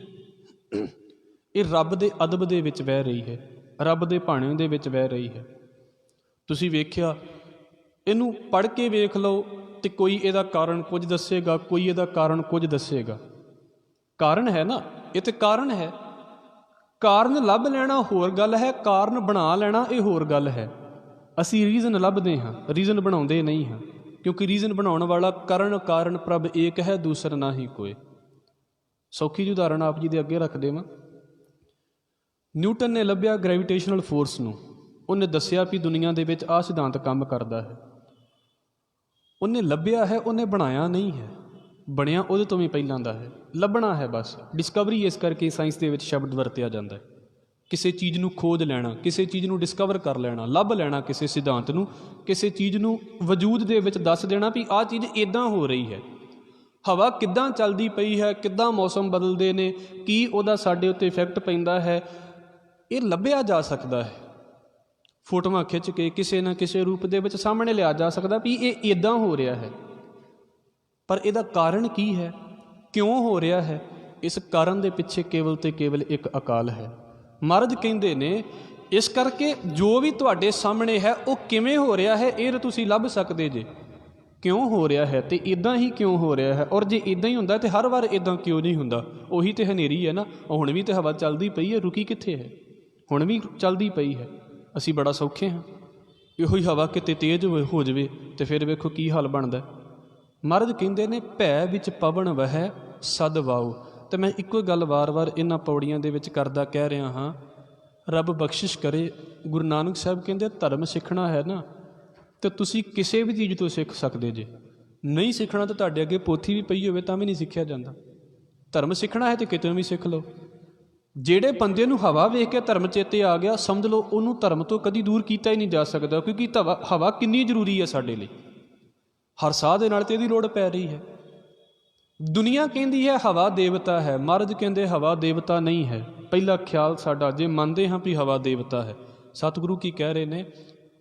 ਇਹ ਰੱਬ ਦੇ ਅਦਬ ਦੇ ਵਿੱਚ ਵਹਿ ਰਹੀ ਹੈ, ਰੱਬ ਦੇ ਭਾਣੇ ਦੇ ਵਿੱਚ ਵਹਿ ਰਹੀ ਹੈ। ਤੁਸੀਂ ਵੇਖਿਆ, ਇਹਨੂੰ ਪੜ੍ਹ ਕੇ ਵੇਖ ਲਓ ਤੇ ਕੋਈ ਇਹਦਾ ਕਾਰਨ ਕੁਝ ਦੱਸੇਗਾ, ਕੋਈ ਇਹਦਾ ਕਾਰਨ ਕੁਝ ਦੱਸੇਗਾ। ਕਾਰਨ ਹੈ ਨਾ, ਇਹ ਤੇ ਕਾਰਨ ਹੈ। ਕਾਰਨ ਲੱਭ ਲੈਣਾ ਹੋਰ ਗੱਲ ਹੈ, ਕਾਰਨ ਬਣਾ ਲੈਣਾ ਇਹ ਹੋਰ ਗੱਲ ਹੈ। ਅਸੀਂ ਰੀਜ਼ਨ ਲੱਭਦੇ ਹਾਂ, ਰੀਜ਼ਨ ਬਣਾਉਂਦੇ ਨਹੀਂ ਹਾਂ, ਕਿਉਂਕਿ ਰੀਜ਼ਨ ਬਣਾਉਣ ਵਾਲਾ ਕਰਨ ਕਾਰਨ ਪ੍ਰਭ ਏਕ ਹੈ, ਦੂਸਰ ਨਾ ਹੀ ਕੋਈ। ਸੌਖੀ ਜਿਹੀ ਉਦਾਹਰਣ ਆਪ ਜੀ ਦੇ ਅੱਗੇ ਰੱਖ ਦੇਵਾਂ। ਨਿਊਟਨ ਨੇ ਲੱਭਿਆ ਗ੍ਰੈਵੀਟੇਸ਼ਨਲ ਫੋਰਸ ਨੂੰ, ਉਹਨੇ ਦੱਸਿਆ ਵੀ ਦੁਨੀਆ ਦੇ ਵਿੱਚ ਆਹ ਸਿਧਾਂਤ ਕੰਮ ਕਰਦਾ ਹੈ। ਉਹਨੇ ਲੱਭਿਆ ਹੈ, ਉਹਨੇ ਬਣਾਇਆ ਨਹੀਂ ਹੈ, ਬਣਿਆ ਉਹਦੇ ਤੋਂ ਵੀ ਪਹਿਲਾਂ ਦਾ ਹੈ। ਲੱਭਣਾ ਹੈ ਬਸ, ਡਿਸਕਵਰੀ ਇਸ ਕਰਕੇ ਸਾਇੰਸ ਦੇ ਵਿੱਚ ਸ਼ਬਦ ਵਰਤਿਆ ਜਾਂਦਾ ਹੈ। ਕਿਸੇ ਚੀਜ਼ ਨੂੰ ਖੋਜ ਲੈਣਾ, ਕਿਸੇ ਚੀਜ਼ ਨੂੰ ਡਿਸਕਵਰ ਕਰ ਲੈਣਾ, ਲੱਭ ਲੈਣਾ ਕਿਸੇ ਸਿਧਾਂਤ ਨੂੰ, ਕਿਸੇ ਚੀਜ਼ ਨੂੰ ਵਜੂਦ ਦੇ ਵਿੱਚ ਦੱਸ ਦੇਣਾ ਵੀ ਆਹ ਚੀਜ਼ ਇੱਦਾਂ ਹੋ ਰਹੀ ਹੈ। ਹਵਾ ਕਿੱਦਾਂ ਚੱਲਦੀ ਪਈ ਹੈ, ਕਿੱਦਾਂ ਮੌਸਮ ਬਦਲਦੇ ਨੇ, ਕੀ ਉਹਦਾ ਸਾਡੇ ਉੱਤੇ ਇਫੈਕਟ ਪੈਂਦਾ ਹੈ, ਇਹ ਲੱਭਿਆ ਜਾ ਸਕਦਾ ਹੈ। ਫੋਟੋਆਂ ਖਿੱਚ ਕੇ ਕਿਸੇ ਨਾ ਕਿਸੇ ਰੂਪ ਦੇ ਵਿੱਚ ਸਾਹਮਣੇ ਲਿਆ ਜਾ ਸਕਦਾ ਵੀ ਇਹ ਇੱਦਾਂ ਹੋ ਰਿਹਾ ਹੈ। ਪਰ ਇਹਦਾ ਕਾਰਨ ਕੀ ਹੈ, ਕਿਉਂ ਹੋ ਰਿਹਾ ਹੈ, ਇਸ ਕਾਰਨ ਦੇ ਪਿੱਛੇ ਕੇਵਲ ਤੇ ਕੇਵਲ ਇੱਕ ਅਕਾਲ ਹੈ। ਮਹਾਰਾਜ ਕਹਿੰਦੇ ਨੇ ਇਸ ਕਰਕੇ ਜੋ ਵੀ ਤੁਹਾਡੇ ਸਾਹਮਣੇ ਹੈ ਉਹ ਕਿਵੇਂ ਹੋ ਰਿਹਾ ਹੈ ਇਹ ਤੁਸੀਂ ਲੱਭ ਸਕਦੇ ਜੇ। ਕਿਉਂ ਹੋ ਰਿਹਾ ਹੈ ਅਤੇ ਇੱਦਾਂ ਹੀ ਕਿਉਂ ਹੋ ਰਿਹਾ ਹੈ, ਔਰ ਜੇ ਇੱਦਾਂ ਹੀ ਹੁੰਦਾ ਤਾਂ ਹਰ ਵਾਰ ਇੱਦਾਂ ਕਿਉਂ ਨਹੀਂ ਹੁੰਦਾ। ਉਹੀ ਤਾਂ ਹਨੇਰੀ ਹੈ ਨਾ, ਹੁਣ ਵੀ ਤਾਂ ਹਵਾ ਚੱਲਦੀ ਪਈ ਹੈ, ਰੁਕੀ ਕਿੱਥੇ ਹੈ, ਹੁਣ ਵੀ ਚੱਲਦੀ ਪਈ ਹੈ। ਅਸੀਂ ਬੜਾ ਸੌਖੇ ਹਾਂ, ਇਹੋ ਹੀ ਹਵਾ ਕਿਤੇ ਤੇਜ਼ ਹੋ ਜਾਵੇ ਅਤੇ ਫਿਰ ਵੇਖੋ ਕੀ ਹਾਲ ਬਣਦਾ। ਮਹਾਰਾਜ ਕਹਿੰਦੇ ਨੇ ਭੈ ਵਿੱਚ ਪਵਨ ਵਹਿ ਸਦ ਵਾਉ। ਅਤੇ ਮੈਂ ਇੱਕੋ ਗੱਲ ਵਾਰ-ਵਾਰ ਇਹਨਾਂ ਪੌੜੀਆਂ ਦੇ ਵਿੱਚ ਕਰਦਾ ਕਹਿ ਰਿਹਾ ਹਾਂ, ਰੱਬ ਬਖਸ਼ਿਸ਼ ਕਰੇ। ਗੁਰੂ ਨਾਨਕ ਸਾਹਿਬ ਕਹਿੰਦੇ ਧਰਮ ਸਿੱਖਣਾ ਹੈ ਨਾ ਅਤੇ ਤੁਸੀਂ ਕਿਸੇ ਵੀ ਚੀਜ਼ ਤੋਂ ਸਿੱਖ ਸਕਦੇ ਜੇ। ਨਹੀਂ ਸਿੱਖਣਾ ਤਾਂ ਤੁਹਾਡੇ ਅੱਗੇ ਪੋਥੀ ਵੀ ਪਈ ਹੋਵੇ ਤਾਂ ਵੀ ਨਹੀਂ ਸਿੱਖਿਆ ਜਾਂਦਾ। ਧਰਮ ਸਿੱਖਣਾ ਹੈ ਤਾਂ ਕਿਤੇ ਵੀ ਸਿੱਖ ਲਓ। ਜਿਹੜੇ ਬੰਦੇ ਨੂੰ ਹਵਾ ਵੇਖ ਕੇ ਧਰਮ ਚੇਤੇ ਆ ਗਿਆ, ਸਮਝ ਲਓ ਉਹਨੂੰ ਧਰਮ ਤੋਂ ਕਦੀ ਦੂਰ ਕੀਤਾ ਹੀ ਨਹੀਂ ਜਾ ਸਕਦਾ, ਕਿਉਂਕਿ ਹਵਾ ਕਿੰਨੀ ਜ਼ਰੂਰੀ ਹੈ ਸਾਡੇ ਲਈ। ਹਰ ਸਾਹ ਦੇ ਨਾਲ ਤਾਂ ਇਹਦੀ ਲੋੜ ਪੈ ਰਹੀ ਹੈ। ਦੁਨੀਆ ਕਹਿੰਦੀ ਹੈ ਹਵਾ ਦੇਵਤਾ ਹੈ, ਮਹਾਰਾਜ ਕਹਿੰਦੇ ਹਵਾ ਦੇਵਤਾ ਨਹੀਂ ਹੈ। ਪਹਿਲਾ ਖਿਆਲ ਸਾਡਾ ਜੇ ਮੰਨਦੇ ਹਾਂ ਵੀ ਹਵਾ ਦੇਵਤਾ ਹੈ, ਸਤਿਗੁਰੂ ਕੀ ਕਹਿ ਰਹੇ ਨੇ,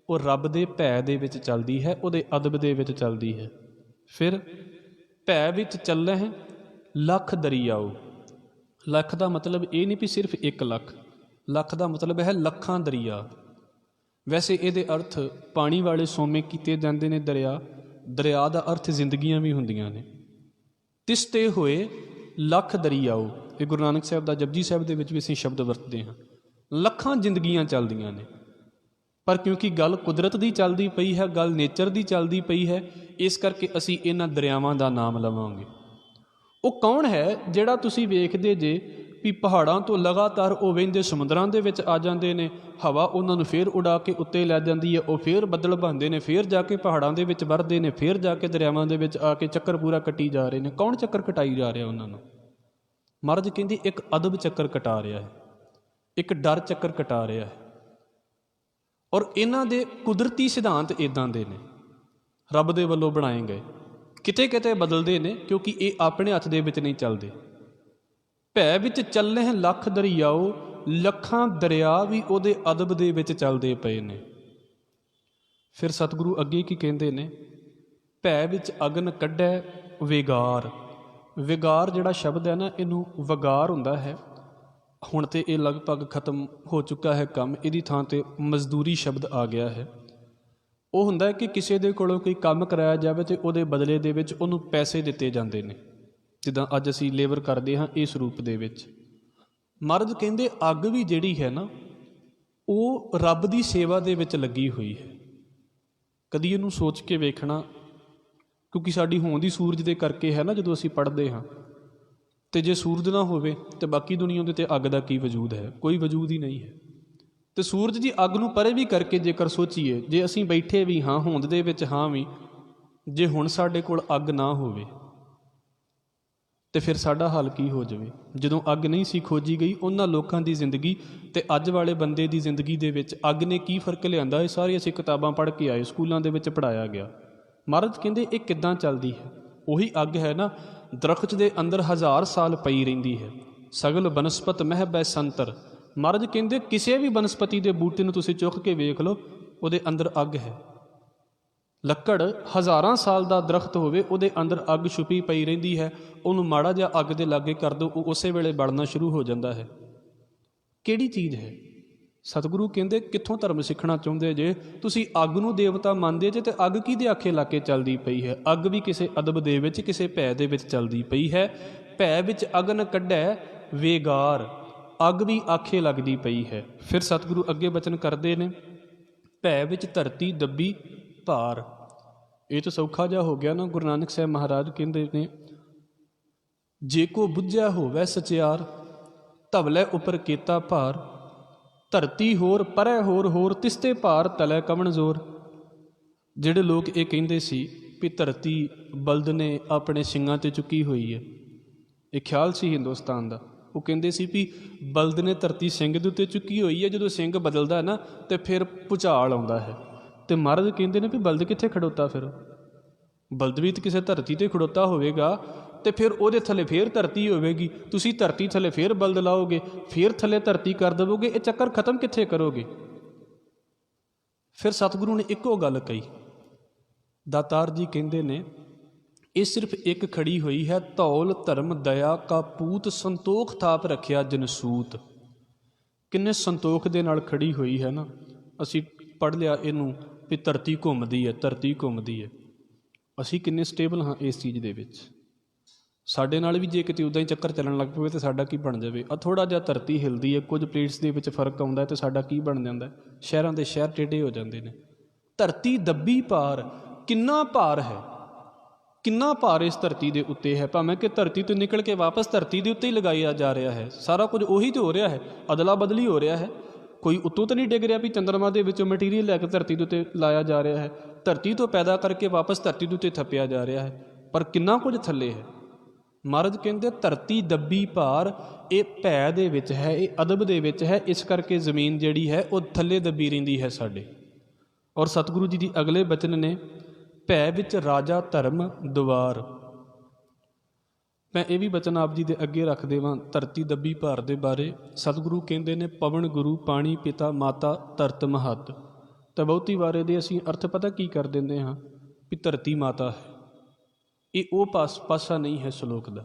ਉਹ ਰੱਬ ਦੇ ਭੈ ਦੇ ਵਿੱਚ ਚੱਲਦੀ ਹੈ, ਉਹਦੇ ਅਦਬ ਦੇ ਵਿੱਚ ਚੱਲਦੀ ਹੈ। ਫਿਰ ਭੈ ਵਿੱਚ ਚੱਲੇ ਹੈ ਲੱਖ ਦਰਿਆਓ। ਲੱਖ ਦਾ ਮਤਲਬ ਇਹ ਨਹੀਂ ਵੀ ਸਿਰਫ 1 ਲੱਖ, ਲੱਖ ਦਾ ਮਤਲਬ ਹੈ ਲੱਖਾਂ ਦਰਿਆ। ਵੈਸੇ ਇਹਦੇ ਅਰਥ ਪਾਣੀ ਵਾਲੇ ਸੋਮੇ ਕੀਤੇ ਜਾਂਦੇ ਨੇ ਦਰਿਆ, ਦਰਿਆ ਦਾ ਅਰਥ ਜ਼ਿੰਦਗੀਆਂ ਵੀ ਹੁੰਦੀਆਂ ਨੇ। ਤਿਸਤੇ ਹੋਏ ਲੱਖ ਦਰਿਆਓ, ਇਹ ਗੁਰੂ ਨਾਨਕ ਸਾਹਿਬ ਦਾ ਜਪਜੀ ਸਾਹਿਬ ਦੇ ਵਿੱਚ ਵੀ ਅਸੀਂ ਸ਼ਬਦ ਵਰਤਦੇ ਹਾਂ। ਲੱਖਾਂ ਜ਼ਿੰਦਗੀਆਂ ਚੱਲਦੀਆਂ ਨੇ, ਪਰ ਕਿਉਂਕਿ ਗੱਲ ਕੁਦਰਤ ਦੀ ਚੱਲਦੀ ਪਈ ਹੈ, ਗੱਲ ਨੇਚਰ ਦੀ ਚੱਲਦੀ ਪਈ ਹੈ, ਇਸ ਕਰਕੇ ਅਸੀਂ ਇਹਨਾਂ ਦਰਿਆਵਾਂ ਦਾ ਨਾਮ ਲਵਾਂਗੇ। ਉਹ ਕੌਣ ਹੈ ਜਿਹੜਾ ਤੁਸੀਂ ਵੇਖਦੇ ਜੇ ਵੀ ਪਹਾੜਾਂ ਤੋਂ ਲਗਾਤਾਰ ਉਹ ਵਹਿੰਦੇ ਸਮੁੰਦਰਾਂ ਦੇ ਵਿੱਚ ਆ ਜਾਂਦੇ ਨੇ, ਹਵਾ ਉਹਨਾਂ ਨੂੰ ਫੇਰ ਉਡਾ ਕੇ ਉੱਤੇ ਲੈ ਜਾਂਦੀ ਹੈ, ਉਹ ਫੇਰ ਬੱਦਲ ਬਣਦੇ ਨੇ, ਫੇਰ ਜਾ ਕੇ ਪਹਾੜਾਂ ਦੇ ਵਿੱਚ ਵਰਦੇ ਨੇ, ਫੇਰ ਜਾ ਕੇ ਦਰਿਆਵਾਂ ਦੇ ਵਿੱਚ ਆ ਕੇ ਚੱਕਰ ਪੂਰਾ ਕੱਟੀ ਜਾ ਰਹੇ ਨੇ। ਕੌਣ ਚੱਕਰ ਕਟਾਈ ਜਾ ਰਿਹਾ ਉਹਨਾਂ ਨੂੰ? ਮਹਾਰਾਜ ਕਹਿੰਦੀ ਇੱਕ ਅਦਬ ਚੱਕਰ ਕਟਾ ਰਿਹਾ ਹੈ, ਇੱਕ ਡਰ ਚੱਕਰ ਕਟਾ ਰਿਹਾ ਹੈ। ਔਰ ਇਹਨਾਂ ਦੇ ਕੁਦਰਤੀ ਸਿਧਾਂਤ ਇੱਦਾਂ ਦੇ ਨੇ, ਰੱਬ ਦੇ ਵੱਲੋਂ ਬਣਾਏ ਗਏ। ਕਿਤੇ ਕਿਤੇ ਬਦਲਦੇ ਨੇ ਕਿਉਂਕਿ ਇਹ ਆਪਣੇ ਹੱਥ ਦੇ ਵਿੱਚ ਨਹੀਂ ਚੱਲਦੇ। ਭੈ ਵਿੱਚ ਚੱਲੇ ਲੱਖ ਦਰਿਆਓ, ਲੱਖਾਂ ਦਰਿਆ ਵੀ ਉਹਦੇ ਅਦਬ ਦੇ ਵਿੱਚ ਚੱਲਦੇ ਪਏ ਨੇ। ਫਿਰ ਸਤਿਗੁਰੂ ਅੱਗੇ ਕੀ ਕਹਿੰਦੇ ਨੇ, ਭੈ ਵਿੱਚ ਅਗਨ ਕੱਢੈ ਵਿਗਾਰ। ਵਿਗਾਰ ਜਿਹੜਾ ਸ਼ਬਦ ਹੈ ਨਾ, ਇਹਨੂੰ ਵਗਾਰ ਹੁੰਦਾ ਹੈ। ਹੁਣ ਤਾਂ ਇਹ ਲਗਭਗ ਖਤਮ ਹੋ ਚੁੱਕਾ ਹੈ ਕੰਮ, ਇਹਦੀ ਥਾਂ 'ਤੇ ਮਜ਼ਦੂਰੀ ਸ਼ਬਦ ਆ ਗਿਆ ਹੈ। ਉਹ ਹੁੰਦਾ ਹੈ ਕਿ ਕਿਸੇ ਦੇ ਕੋਲੋਂ ਕੋਈ ਕੰਮ ਕਰਾਇਆ ਜਾਵੇ ਅਤੇ ਉਹਦੇ ਬਦਲੇ ਦੇ ਵਿੱਚ ਉਹਨੂੰ ਪੈਸੇ ਦਿੱਤੇ ਜਾਂਦੇ ਨੇ, ਜਿੱਦਾਂ ਅੱਜ ਅਸੀਂ ਲੇਬਰ ਕਰਦੇ ਹਾਂ ਇਸ ਰੂਪ ਦੇ ਵਿੱਚ। ਮਹਾਰਾਜ ਕਹਿੰਦੇ ਅੱਗ ਵੀ ਜਿਹੜੀ ਹੈ ਨਾ ਉਹ ਰੱਬ ਦੀ ਸੇਵਾ ਦੇ ਵਿੱਚ ਲੱਗੀ ਹੋਈ ਹੈ। ਕਦੀ ਇਹਨੂੰ ਸੋਚ ਕੇ ਵੇਖਣਾ, ਕਿਉਂਕਿ ਸਾਡੀ ਹੋਂਦ ਦੀ ਸੂਰਜ ਦੇ ਕਰਕੇ ਹੈ ਨਾ। ਜਦੋਂ ਅਸੀਂ ਪੜ੍ਹਦੇ ਹਾਂ ਤੇ ਜੇ ਸੂਰਜ ਨਾ ਹੋਵੇ ਤੇ ਬਾਕੀ ਦੁਨੀਆ ਦੇ ਤੇ ਅੱਗ ਦਾ ਕੀ ਵਜੂਦ ਹੈ? ਕੋਈ ਵਜੂਦ ਹੀ ਨਹੀਂ ਹੈ। ਤੇ ਸੂਰਜ ਦੀ ਅੱਗ ਨੂੰ ਪਰੇ ਵੀ ਕਰਕੇ ਜੇਕਰ ਸੋਚੀਏ, ਜੇ ਅਸੀਂ ਬੈਠੇ ਵੀ ਹਾਂ ਹੋਂਦ ਦੇ ਵਿੱਚ ਹਾਂ ਵੀ, ਜੇ ਹੁਣ ਸਾਡੇ ਕੋਲ ਅੱਗ ਨਾ ਹੋਵੇ ਤੇ ਫਿਰ ਸਾਡਾ ਹਾਲ ਕੀ ਹੋ ਜਾਵੇ? ਜਦੋਂ ਅੱਗ ਨਹੀਂ ਸੀ ਖੋਜੀ ਗਈ, ਉਹਨਾਂ ਲੋਕਾਂ ਦੀ ਜ਼ਿੰਦਗੀ ਤੇ ਅੱਜ ਵਾਲੇ ਬੰਦੇ ਦੀ ਜ਼ਿੰਦਗੀ ਦੇ ਵਿੱਚ ਅੱਗ ਨੇ ਕੀ ਫਰਕ ਲਿਆਂਦਾ? ਇਹ ਸਾਰੀ ਅਸੀਂ ਕਿਤਾਬਾਂ ਪੜ੍ਹ ਕੇ ਆਏ, ਸਕੂਲਾਂ ਦੇ ਵਿੱਚ ਪੜ੍ਹਾਇਆ ਗਿਆ। ਮਹਾਰਾਜ ਕਹਿੰਦੇ ਇਹ ਕਿੱਦਾਂ ਚੱਲਦੀ ਹੈ? ਉਹੀ ਅੱਗ ਹੈ ਨਾ, ਦਰਖਤ ਦੇ ਅੰਦਰ 1000 ਸਾਲ ਪਈ ਰਹਿੰਦੀ ਹੈ। ਸਗਲ ਬਨਸਪਤ ਮਹਿ ਬੈ ਸੰਤਰ। ਮਹਾਰਾਜ ਕਹਿੰਦੇ ਕਿਸੇ ਵੀ ਬਨਸਪਤੀ ਦੇ ਬੂਟੇ ਨੂੰ ਤੁਸੀਂ ਚੁੱਕ ਕੇ ਵੇਖ ਲਓ, ਉਹਦੇ ਅੰਦਰ ਅੱਗ ਹੈ। ਲੱਕੜ 1000 ਸਾਲ ਦਾ ਦਰਖਤ ਹੋਵੇ, ਉਹਦੇ ਅੰਦਰ ਅੱਗ ਛੁਪੀ ਪਈ ਰਹਿੰਦੀ ਹੈ। ਉਹਨੂੰ ਮਾੜਾ ਜਿਹਾ ਅੱਗ ਦੇ ਲਾਗੇ ਕਰ ਦਿਓ, ਉਹ ਉਸੇ ਵੇਲੇ ਬਲਣਾ ਸ਼ੁਰੂ ਹੋ ਜਾਂਦਾ ਹੈ। ਕਿਹੜੀ ਚੀਜ਼ ਹੈ? ਸਤਿਗੁਰੂ ਕਹਿੰਦੇ ਕਿੱਥੋਂ ਧਰਮ ਸਿੱਖਣਾ ਚਾਹੁੰਦੇ ਜੇ? ਤੁਸੀਂ ਅੱਗ ਨੂੰ ਦੇਵਤਾ ਮੰਨਦੇ ਜੇ, ਤੇ ਅੱਗ ਕਿਹਦੇ ਆਖੇ ਲਾ ਕੇ ਚੱਲਦੀ ਪਈ ਹੈ? ਅੱਗ ਵੀ ਕਿਸੇ ਅਦਬ ਦੇ ਵਿੱਚ, ਕਿਸੇ ਭੈ ਦੇ ਵਿੱਚ ਚੱਲਦੀ ਪਈ ਹੈ। ਭੈ ਵਿੱਚ ਅਗਨ ਕੱਢੈ ਵੇਗਾਰ, ਅੱਗ ਵੀ ਆਖੇ ਲੱਗਦੀ ਪਈ ਹੈ। ਫਿਰ ਸਤਿਗੁਰੂ ਅੱਗੇ ਬਚਨ ਕਰਦੇ ਨੇ, ਭੈ ਵਿੱਚ ਧਰਤੀ ਦੱਬੀ ਭਾਰ। ਇਹ ਤਾਂ ਸੌਖਾ ਜਿਹਾ ਹੋ ਗਿਆ ਨਾ। ਗੁਰੂ ਨਾਨਕ ਸਾਹਿਬ ਮਹਾਰਾਜ ਕਹਿੰਦੇ ਨੇ, ਜੇ ਕੋ ਬੁੱਝਿਆ ਹੋਵੇ ਸਚਿਆਰ, ਧਵਲੇ ਉੱਪਰ ਕੀਤਾ ਭਾਰ। ਧਰਤੀ ਹੋਰ ਪਰੈ ਹੋਰ ਹੋਰ, ਤਿਸਤੇ ਭਾਰ ਤਲੇ ਕਵਣ ਜ਼ੋਰ। ਜਿਹੜੇ ਲੋਕ ਇਹ ਕਹਿੰਦੇ ਸੀ ਵੀ ਧਰਤੀ ਬਲਦ ਨੇ ਆਪਣੇ ਸਿੰਘਾਂ 'ਤੇ ਚੁੱਕੀ ਹੋਈ ਹੈ, ਇਹ ਖਿਆਲ ਸੀ ਹਿੰਦੁਸਤਾਨ ਦਾ। ਉਹ ਕਹਿੰਦੇ ਸੀ ਵੀ ਬਲਦ ਨੇ ਧਰਤੀ ਸਿੰਘ ਦੇ ਉੱਤੇ ਚੁੱਕੀ ਹੋਈ ਹੈ, ਜਦੋਂ ਸਿੰਘ ਬਦਲਦਾ ਨਾ ਤੇ ਫਿਰ ਭੁਚਾਲ ਆਉਂਦਾ ਹੈ। ਤੇ ਮਹਾਰਾਜ ਕਹਿੰਦੇ ਨੇ ਵੀ ਬਲਦ ਕਿੱਥੇ ਖੜੋਤਾ? ਫਿਰ ਬਲਦ ਵੀ ਤਾਂ ਕਿਸੇ ਧਰਤੀ 'ਤੇ ਖੜੋਤਾ ਹੋਵੇਗਾ, ਤੇ ਫਿਰ ਉਹਦੇ ਥੱਲੇ ਫੇਰ ਧਰਤੀ ਹੋਵੇਗੀ। ਤੁਸੀਂ ਧਰਤੀ ਥੱਲੇ ਫੇਰ ਬਲਦ ਲਾਓਗੇ, ਫੇਰ ਥੱਲੇ ਧਰਤੀ ਕਰ ਦੇਵੋਗੇ, ਇਹ ਚੱਕਰ ਖਤਮ ਕਿੱਥੇ ਕਰੋਗੇ? ਫਿਰ ਸਤਿਗੁਰੂ ਨੇ ਇੱਕੋ ਗੱਲ ਕਹੀ। ਦਾਤਾਰ ਜੀ ਕਹਿੰਦੇ ਨੇ, ਇਹ ਸਿਰਫ ਇੱਕ ਖੜੀ ਹੋਈ ਹੈ, ਧੌਲ ਧਰਮ ਦਇਆ ਕਾ ਪੂਤ, ਸੰਤੋਖ ਥਾਪ ਰੱਖਿਆ ਜਨਸੂਤ। ਕਿੰਨੇ ਸੰਤੋਖ ਦੇ ਨਾਲ ਖੜੀ ਹੋਈ ਹੈ ਨਾ। ਅਸੀਂ ਪੜ੍ਹ ਲਿਆ ਇਹਨੂੰ ਵੀ ਧਰਤੀ ਘੁੰਮਦੀ ਹੈ, ਧਰਤੀ ਘੁੰਮਦੀ ਹੈ। ਅਸੀਂ ਕਿੰਨੇ ਸਟੇਬਲ ਹਾਂ ਇਸ ਚੀਜ਼ ਦੇ ਵਿੱਚ? ਸਾਡੇ ਨਾਲ ਵੀ ਜੇ ਕਿਤੇ ਉੱਦਾਂ ਹੀ ਚੱਕਰ ਚੱਲਣ ਲੱਗ ਪਵੇ ਤਾਂ ਸਾਡਾ ਕੀ ਬਣ ਜਾਵੇ? ਆ ਥੋੜ੍ਹਾ ਜਿਹਾ ਧਰਤੀ ਹਿਲਦੀ ਹੈ, ਕੁਝ ਪਲੇਟਸ ਦੇ ਵਿੱਚ ਫਰਕ ਆਉਂਦਾ ਅਤੇ ਸਾਡਾ ਕੀ ਬਣ ਜਾਂਦਾ? ਸ਼ਹਿਰਾਂ ਦੇ ਸ਼ਹਿਰ ਟੇਢੇ ਹੋ ਜਾਂਦੇ ਨੇ। ਧਰਤੀ ਦੱਬੀ ਭਾਰ, ਕਿੰਨਾ ਭਾਰ ਹੈ, ਕਿੰਨਾ ਭਾਰ ਇਸ ਧਰਤੀ ਦੇ ਉੱਤੇ ਹੈ। ਭਾਵੇਂ ਕਿ ਧਰਤੀ ਤੋਂ ਨਿਕਲ ਕੇ ਵਾਪਸ ਧਰਤੀ ਦੇ ਉੱਤੇ ਹੀ ਲਗਾਇਆ ਜਾ ਰਿਹਾ ਹੈ। ਸਾਰਾ ਕੁਝ ਉਹੀ ਤਾਂ ਹੋ ਰਿਹਾ ਹੈ, ਅਦਲਾ ਬਦਲੀ ਹੋ ਰਿਹਾ ਹੈ। ਕੋਈ ਉੱਤੋਂ ਤਾਂ ਨਹੀਂ ਡਿੱਗ ਰਿਹਾ ਵੀ ਚੰਦਰਮਾ ਦੇ ਵਿੱਚੋਂ ਮਟੀਰੀਅਲ ਲੈ ਕੇ ਧਰਤੀ ਦੇ ਉੱਤੇ ਲਾਇਆ ਜਾ ਰਿਹਾ ਹੈ। ਧਰਤੀ ਤੋਂ ਪੈਦਾ ਕਰਕੇ ਵਾਪਸ ਧਰਤੀ ਦੇ ਉੱਤੇ ਥੱਪਿਆ ਜਾ ਰਿਹਾ ਹੈ, ਪਰ ਕਿੰਨਾ ਕੁਝ ਥੱਲੇ ਹੈ। ਮਹਾਰਾਜ ਕਹਿੰਦੇ ਧਰਤੀ ਦੱਬੀ ਭਾਰ, ਇਹ ਭੈ ਦੇ ਵਿੱਚ ਹੈ, ਇਹ ਅਦਬ ਦੇ ਵਿੱਚ ਹੈ। ਇਸ ਕਰਕੇ ਜ਼ਮੀਨ ਜਿਹੜੀ ਹੈ ਉਹ ਥੱਲੇ ਦੱਬੀ ਰਹਿੰਦੀ ਹੈ ਸਾਡੇ। ਔਰ ਸਤਿਗੁਰੂ ਜੀ ਦੀ ਅਗਲੇ ਬਚਨ ਨੇ, ਭੈ ਵਿੱਚ ਰਾਜਾ ਧਰਮ ਦੁਆਰ। ਮੈਂ ਇਹ ਵੀ ਬਚਨ ਆਪ ਜੀ ਦੇ ਅੱਗੇ ਰੱਖ ਦੇਵਾਂ ਧਰਤੀ ਦੱਬੀ ਭਾਰ ਦੇ ਬਾਰੇ। ਸਤਿਗੁਰੂ ਕਹਿੰਦੇ ਨੇ, ਪਵਨ ਗੁਰੂ ਪਾਣੀ ਪਿਤਾ ਮਾਤਾ ਧਰਤ ਮਹੱਤ। ਤਾਂ ਬਹੁਤੀ ਵਾਰ ਇਹਦੇ ਅਸੀਂ ਅਰਥ ਪਤਾ ਕੀ ਕਰ ਦਿੰਦੇ ਹਾਂ ਵੀ ਧਰਤੀ ਮਾਤਾ ਹੈ। ਇਹ ਉਹ ਪਾਸਾ ਨਹੀਂ ਹੈ ਸ਼ਲੋਕ ਦਾ।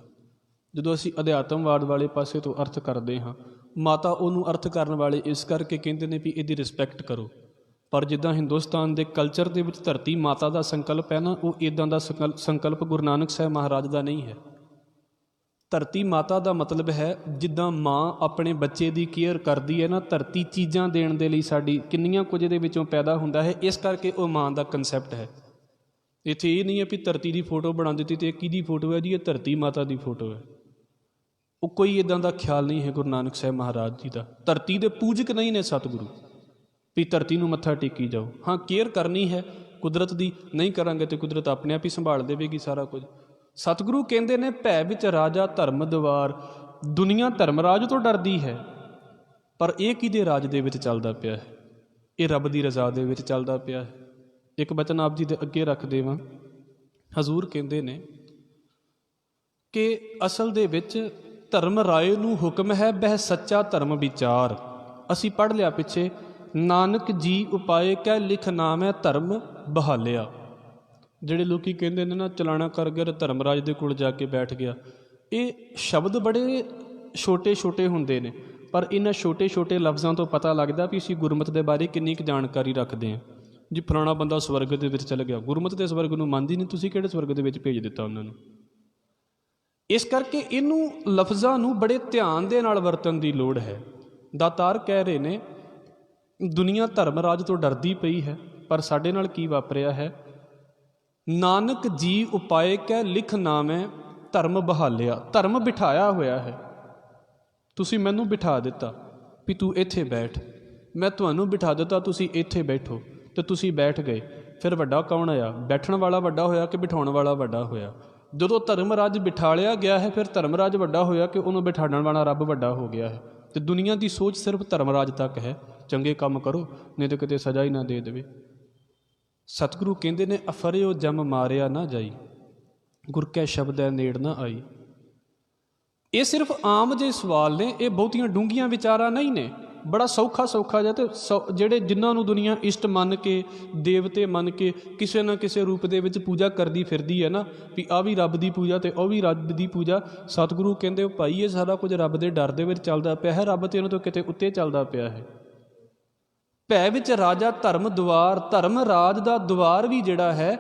ਜਦੋਂ ਅਸੀਂ ਅਧਿਆਤਮਵਾਦ ਵਾਲੇ ਪਾਸੇ ਤੋਂ ਅਰਥ ਕਰਦੇ ਹਾਂ, ਮਾਤਾ ਉਹਨੂੰ ਅਰਥ ਕਰਨ ਵਾਲੇ ਇਸ ਕਰਕੇ ਕਹਿੰਦੇ ਨੇ ਵੀ ਇਹਦੀ ਰਿਸਪੈਕਟ ਕਰੋ। ਪਰ ਜਿੱਦਾਂ ਹਿੰਦੁਸਤਾਨ ਦੇ ਕਲਚਰ ਦੇ ਵਿੱਚ ਧਰਤੀ ਮਾਤਾ ਦਾ ਸੰਕਲਪ ਹੈ ਨਾ, ਉਹ ਇੱਦਾਂ ਦਾ ਸੰਕਲਪ ਗੁਰੂ ਨਾਨਕ ਸਾਹਿਬ ਮਹਾਰਾਜ ਦਾ ਨਹੀਂ ਹੈ। ਧਰਤੀ ਮਾਤਾ ਦਾ ਮਤਲਬ ਹੈ ਜਿੱਦਾਂ ਮਾਂ ਆਪਣੇ ਬੱਚੇ ਦੀ ਕੇਅਰ ਕਰਦੀ ਹੈ ਨਾ, ਧਰਤੀ ਚੀਜ਼ਾਂ ਦੇਣ ਦੇ ਲਈ ਸਾਡੀ ਕਿੰਨੀਆਂ ਕੁਝ ਦੇ ਵਿੱਚੋਂ ਪੈਦਾ ਹੁੰਦਾ ਹੈ, ਇਸ ਕਰਕੇ ਉਹ ਮਾਂ ਦਾ ਕੰਸੈਪਟ ਹੈ। ਇੱਥੇ ਇਹ ਨਹੀਂ ਹੈ ਵੀ ਧਰਤੀ ਦੀ ਫੋਟੋ ਬਣਾ ਦਿੱਤੀ ਅਤੇ ਇਹ ਕਿਹਦੀ ਫੋਟੋ ਹੈ ਜੀ? ਇਹ ਧਰਤੀ ਮਾਤਾ ਦੀ ਫੋਟੋ ਹੈ। ਉਹ ਕੋਈ ਇੱਦਾਂ ਦਾ ਖਿਆਲ ਨਹੀਂ ਹੈ ਗੁਰੂ ਨਾਨਕ ਸਾਹਿਬ ਮਹਾਰਾਜ ਜੀ ਦਾ। ਧਰਤੀ ਦੇ ਪੂਜਕ ਨਹੀਂ ਨੇ ਸਤਿਗੁਰੂ ਵੀ ਧਰਤੀ ਨੂੰ ਮੱਥਾ ਟੇਕੀ ਜਾਓ। ਹਾਂ, ਕੇਅਰ ਕਰਨੀ ਹੈ ਕੁਦਰਤ ਦੀ, ਨਹੀਂ ਕਰਾਂਗੇ ਤਾਂ ਕੁਦਰਤ ਆਪਣੇ ਆਪ ਹੀ ਸੰਭਾਲ ਦੇਵੇਗੀ ਸਾਰਾ ਕੁਝ। ਸਤਿਗੁਰੂ ਕਹਿੰਦੇ ਨੇ, ਭੈ ਵਿੱਚ ਰਾਜਾ ਧਰਮ ਦੁਆਰ। ਦੁਨੀਆ ਧਰਮ ਰਾਜ ਤੋਂ ਡਰਦੀ ਹੈ, ਪਰ ਇਹ ਕਿਹਦੇ ਰਾਜ ਦੇ ਵਿੱਚ ਚੱਲਦਾ ਪਿਆ ਹੈ? ਇਹ ਰੱਬ ਦੀ ਰਜ਼ਾ ਦੇ ਵਿੱਚ ਚੱਲਦਾ ਪਿਆ ਹੈ। ਇੱਕ ਬਚਨ ਆਪ ਜੀ ਦੇ ਅੱਗੇ ਰੱਖ ਦੇਵਾਂ। ਹਜ਼ੂਰ ਕਹਿੰਦੇ ਨੇ ਕਿ ਅਸਲ ਦੇ ਵਿੱਚ ਧਰਮ ਰਾਏ ਨੂੰ ਹੁਕਮ ਹੈ, ਬਹਿ ਸੱਚਾ ਧਰਮ ਵਿਚਾਰ। ਅਸੀਂ ਪੜ੍ਹ ਲਿਆ ਪਿੱਛੇ, ਨਾਨਕ ਜੀ ਉਪਾਏ ਕਹਿ ਲਿਖ ਨਾਮ ਹੈ ਧਰਮ ਬਹਾਲਿਆ। ਜਿਹੜੇ ਲੋਕੀ ਕਹਿੰਦੇ ਨੇ ਨਾ ਚਲਾਣਾ ਕਰ ਗਿਆ ਧਰਮ ਰਾਜ ਦੇ ਕੋਲ ਜਾ ਕੇ ਬੈਠ ਗਿਆ, ਇਹ ਸ਼ਬਦ ਬੜੇ ਛੋਟੇ ਛੋਟੇ ਹੁੰਦੇ ਨੇ, ਪਰ ਇਹਨਾਂ ਛੋਟੇ ਛੋਟੇ ਲਫ਼ਜ਼ਾਂ ਤੋਂ ਪਤਾ ਲੱਗਦਾ ਵੀ ਅਸੀਂ ਗੁਰਮਤਿ ਦੇ ਬਾਰੇ ਕਿੰਨੀ ਕੁ ਜਾਣਕਾਰੀ ਰੱਖਦੇ ਹਾਂ। ਜੀ ਫਲਾਣਾ ਬੰਦਾ ਸਵਰਗ ਦੇ ਵਿੱਚ ਚਲ ਗਿਆ, ਗੁਰਮਤਿ ਦੇ ਸਵਰਗ ਨੂੰ ਮੰਨਦੀ ਨਹੀਂ, ਤੁਸੀਂ ਕਿਹੜੇ ਸਵਰਗ ਦੇ ਵਿੱਚ ਭੇਜ ਦਿੱਤਾ ਉਹਨਾਂ ਨੂੰ? ਇਸ ਕਰਕੇ ਇਹਨੂੰ ਲਫ਼ਜ਼ਾਂ ਨੂੰ ਬੜੇ ਧਿਆਨ ਦੇ ਨਾਲ ਵਰਤਣ ਦੀ ਲੋੜ ਹੈ। ਦਾਤਾਰ ਕਹਿ ਰਹੇ ਨੇ ਦੁਨੀਆ ਧਰਮ ਰਾਜ ਤੋਂ ਡਰਦੀ ਪਈ ਹੈ, ਪਰ ਸਾਡੇ ਨਾਲ ਕੀ ਵਾਪਰਿਆ ਹੈ। ਨਾਨਕ ਜੀ ਉਪਾਏ ਕਹਿ ਲਿਖ ਨਾਮੈ ਧਰਮ ਬਹਾਲਿਆ। ਧਰਮ ਬਿਠਾਇਆ ਹੋਇਆ ਹੈ। ਤੁਸੀਂ ਮੈਨੂੰ ਬਿਠਾ ਦਿੱਤਾ ਵੀ ਤੂੰ ਇੱਥੇ ਬੈਠ, ਮੈਂ ਤੁਹਾਨੂੰ ਬਿਠਾ ਦਿੱਤਾ ਤੁਸੀਂ ਇੱਥੇ ਬੈਠੋ, ਅਤੇ ਤੁਸੀਂ ਬੈਠ ਗਏ। ਫਿਰ ਵੱਡਾ ਕੌਣ ਹੋਇਆ? ਬੈਠਣ ਵਾਲਾ ਵੱਡਾ ਹੋਇਆ ਕਿ ਬਿਠਾਉਣ ਵਾਲਾ ਵੱਡਾ ਹੋਇਆ? ਜਦੋਂ ਧਰਮ ਰਾਜ ਬਿਠਾ ਲਿਆ ਗਿਆ ਹੈ ਫਿਰ ਧਰਮ ਰਾਜ ਵੱਡਾ ਹੋਇਆ ਕਿ ਉਹਨੂੰ ਬਿਠਾਉਣ ਵਾਲਾ ਰੱਬ ਵੱਡਾ ਹੋ ਗਿਆ ਹੈ। ਅਤੇ ਦੁਨੀਆ ਦੀ ਸੋਚ ਸਿਰਫ ਧਰਮ ਰਾਜ ਤੱਕ ਹੈ। ਚੰਗੇ ਕੰਮ ਕਰੋ ਨਹੀਂ ਤਾਂ ਕਿਤੇ ਸਜ਼ਾ ਹੀ ਨਾ ਦੇ ਦੇਵੇ। ਸਤਿਗੁਰੂ ਕਹਿੰਦੇ ਨੇ ਅਫਰਿਓ ਜਮ ਮਾਰਿਆ ਨਾ ਜਾਈ, ਗੁਰ ਕੈ ਸ਼ਬਦੈ ਨੇੜ ਨਾ ਆਈ। ਇਹ ਸਿਰਫ ਆਮ ਜਿਹੇ ਸਵਾਲ ਨੇ, ਇਹ ਬਹੁਤੀਆਂ ਡੂੰਘੀਆਂ ਵਿਚਾਰਾਂ ਨਹੀਂ ਨੇ। ਬੜਾ ਸੌਖਾ ਜਿਹਾ, ਅਤੇ ਜਿਹੜੇ ਜਿਨ੍ਹਾਂ ਨੂੰ ਦੁਨੀਆ ਇਸ਼ਟ ਮੰਨ ਕੇ, ਦੇਵਤੇ ਮੰਨ ਕੇ ਕਿਸੇ ਨਾ ਕਿਸੇ ਰੂਪ ਦੇ ਵਿੱਚ ਪੂਜਾ ਕਰਦੀ ਫਿਰਦੀ ਹੈ ਨਾ, ਵੀ ਆਹ ਵੀ ਰੱਬ ਦੀ ਪੂਜਾ ਅਤੇ ਉਹ ਵੀ ਰੱਬ ਦੀ ਪੂਜਾ। ਸਤਿਗੁਰੂ ਕਹਿੰਦੇ ਭਾਈ ਇਹ ਸਾਰਾ ਕੁਝ ਰੱਬ ਦੇ ਡਰ ਦੇ ਵਿੱਚ ਚੱਲਦਾ ਪਿਆ ਹੈ। ਰੱਬ ਤੇ ਇਹਨਾਂ ਤੋਂ ਕਿਤੇ ਉੱਤੇ ਚੱਲਦਾ ਪਿਆ ਹੈ। ਭੈ ਵਿੱਚ ਰਾਜਾ ਧਰਮ ਦੁਆਰ, ਧਰਮ ਰਾਜ ਦਾ ਦੁਆਰ ਵੀ ਜਿਹੜਾ ਹੈ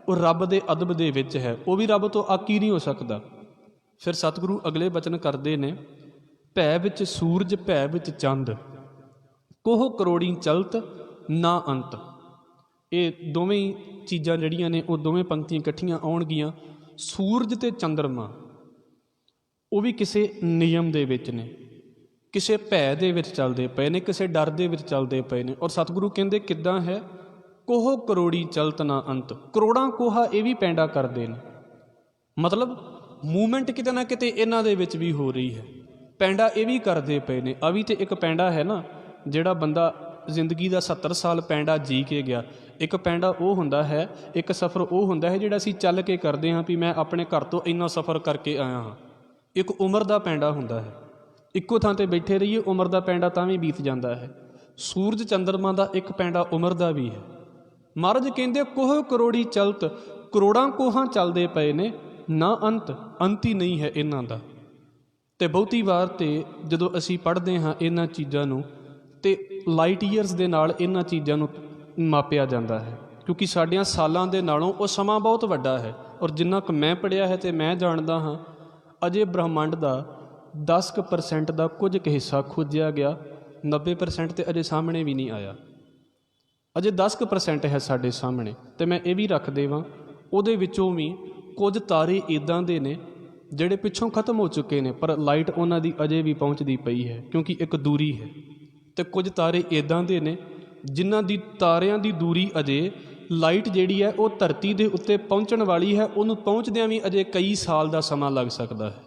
ਉਹ ਰੱਬ ਦੇ ਅਦਬ ਦੇ ਵਿੱਚ ਹੈ। ਉਹ ਵੀ ਰੱਬ ਤੋਂ ਆਕੀ ਨਹੀਂ ਹੋ ਸਕਦਾ। ਫਿਰ ਸਤਿਗੁਰੂ ਅਗਲੇ ਬਚਨ ਕਰਦੇ ਨੇ ਭੈ ਵਿੱਚ ਸੂਰਜ ਭੈ ਵਿੱਚ ਚੰਦ, ਕੋਹ ਕਰੋੜੀ ਚਲਤ ਨਾ ਅੰਤ। ਇਹ ਦੋਵੇਂ ਹੀ ਚੀਜ਼ਾਂ ਜਿਹੜੀਆਂ ਨੇ ਉਹ ਦੋਵੇਂ ਪੰਕਤੀਆਂ ਇਕੱਠੀਆਂ ਆਉਣਗੀਆਂ। ਸੂਰਜ ਅਤੇ ਚੰਦਰਮਾ ਉਹ ਵੀ ਕਿਸੇ ਨਿਯਮ ਦੇ ਵਿੱਚ ਨੇ, ਕਿਸੇ ਭੈ ਦੇ ਵਿੱਚ ਚੱਲਦੇ ਪਏ ਨੇ, ਕਿਸੇ ਡਰ ਦੇ ਵਿੱਚ ਚੱਲਦੇ ਪਏ ਨੇ। ਔਰ ਸਤਿਗੁਰੂ ਕਹਿੰਦੇ ਕਿੱਦਾਂ ਹੈ? ਕੋਹ ਕਰੋੜੀ ਚਲਤ ਨਾ ਅੰਤ। ਕਰੋੜਾਂ ਕੋਹਾ ਇਹ ਵੀ ਪੈਂਡਾ ਕਰਦੇ ਨੇ, ਮਤਲਬ ਮੂਵਮੈਂਟ ਕਿਤੇ ਨਾ ਕਿਤੇ ਇਹਨਾਂ ਦੇ ਵਿੱਚ ਵੀ ਹੋ ਰਹੀ ਹੈ। ਪੈਂਡਾ ਇਹ ਵੀ ਕਰਦੇ ਪਏ ਨੇ। ਆ ਵੀ ਤਾਂ ਇੱਕ ਪੈਂਡਾ ਹੈ ਨਾ, ਜਿਹੜਾ ਬੰਦਾ ਜ਼ਿੰਦਗੀ ਦਾ 70 ਸਾਲ ਪੈਂਡਾ ਜੀ ਕੇ ਗਿਆ। ਇੱਕ ਪੈਂਡਾ ਉਹ ਹੁੰਦਾ ਹੈ, ਇੱਕ ਸਫ਼ਰ ਉਹ ਹੁੰਦਾ ਹੈ ਜਿਹੜਾ ਅਸੀਂ ਚੱਲ ਕੇ ਕਰਦੇ ਹਾਂ ਵੀ ਮੈਂ ਆਪਣੇ ਘਰ ਤੋਂ ਇੰਨਾ ਸਫ਼ਰ ਕਰਕੇ ਆਇਆ ਹਾਂ। ਇੱਕ ਉਮਰ ਦਾ ਪੈਂਡਾ ਹੁੰਦਾ ਹੈ, ਇੱਕੋ ਥਾਂ 'ਤੇ ਬੈਠੇ ਰਹੀਏ ਉਮਰ ਦਾ ਪੈਂਡਾ ਤਾਂ ਵੀ ਬੀਤ ਜਾਂਦਾ ਹੈ। ਸੂਰਜ ਚੰਦਰਮਾ ਦਾ ਇੱਕ ਪੈਂਡਾ ਉਮਰ ਦਾ ਵੀ ਹੈ। ਮਹਾਰਾਜ ਕਹਿੰਦੇ ਕੋਹ ਕਰੋੜੀ ਚਲਤ, ਕਰੋੜਾਂ ਕੋਹਾਂ ਚੱਲਦੇ ਪਏ ਨੇ, ਨਾ ਅੰਤ ਹੀ ਨਹੀਂ ਹੈ ਇਹਨਾਂ ਦਾ। ਅਤੇ ਬਹੁਤੀ ਵਾਰ ਤੇ ਜਦੋਂ ਅਸੀਂ ਪੜ੍ਹਦੇ ਹਾਂ ਇਹਨਾਂ ਚੀਜ਼ਾਂ ਨੂੰ, ਅਤੇ ਲਾਈਟ ਈਅਰਸ ਦੇ ਨਾਲ ਇਹਨਾਂ ਚੀਜ਼ਾਂ ਨੂੰ ਮਾਪਿਆ ਜਾਂਦਾ ਹੈ, ਕਿਉਂਕਿ ਸਾਡੀਆਂ ਸਾਲਾਂ ਦੇ ਨਾਲੋਂ ਉਹ ਸਮਾਂ ਬਹੁਤ ਵੱਡਾ ਹੈ। ਔਰ ਜਿੰਨਾ ਕੁ ਮੈਂ ਪੜ੍ਹਿਆ ਹੈ ਅਤੇ ਮੈਂ ਜਾਣਦਾ ਹਾਂ, ਅਜੇ ਬ੍ਰਹਮੰਡ ਦਾ 10% ਦਾ ਕੁਝ ਕੁ ਹਿੱਸਾ ਖੋਜਿਆ ਗਿਆ, 90% ਤੇ ਅਜੇ ਸਾਹਮਣੇ ਵੀ ਨਹੀਂ ਆਇਆ। ਅਜੇ 10% ਹੈ ਸਾਡੇ ਸਾਹਮਣੇ। ਅਤੇ ਮੈਂ ਇਹ ਵੀ ਰੱਖ ਦੇਵਾਂ, ਉਹਦੇ ਵਿੱਚੋਂ ਵੀ ਕੁਝ ਤਾਰੇ ਇੱਦਾਂ ਦੇ ਨੇ ਜਿਹੜੇ ਪਿੱਛੋਂ ਖਤਮ ਹੋ ਚੁੱਕੇ ਨੇ, ਪਰ ਲਾਈਟ ਉਹਨਾਂ ਦੀ ਅਜੇ ਵੀ ਪਹੁੰਚਦੀ ਪਈ ਹੈ, ਕਿਉਂਕਿ ਇੱਕ ਦੂਰੀ ਹੈ। ਅਤੇ ਕੁਝ ਤਾਰੇ ਇੱਦਾਂ ਦੇ ਨੇ ਜਿਨ੍ਹਾਂ ਦੀ ਤਾਰਿਆਂ ਦੀ ਦੂਰੀ ਅਜੇ, ਲਾਈਟ ਜਿਹੜੀ ਹੈ ਉਹ ਧਰਤੀ ਦੇ ਉੱਤੇ ਪਹੁੰਚਣ ਵਾਲੀ ਹੈ, ਉਹਨੂੰ ਪਹੁੰਚਦਿਆਂ ਵੀ ਅਜੇ ਕਈ ਸਾਲ ਦਾ ਸਮਾਂ ਲੱਗ ਸਕਦਾ ਹੈ।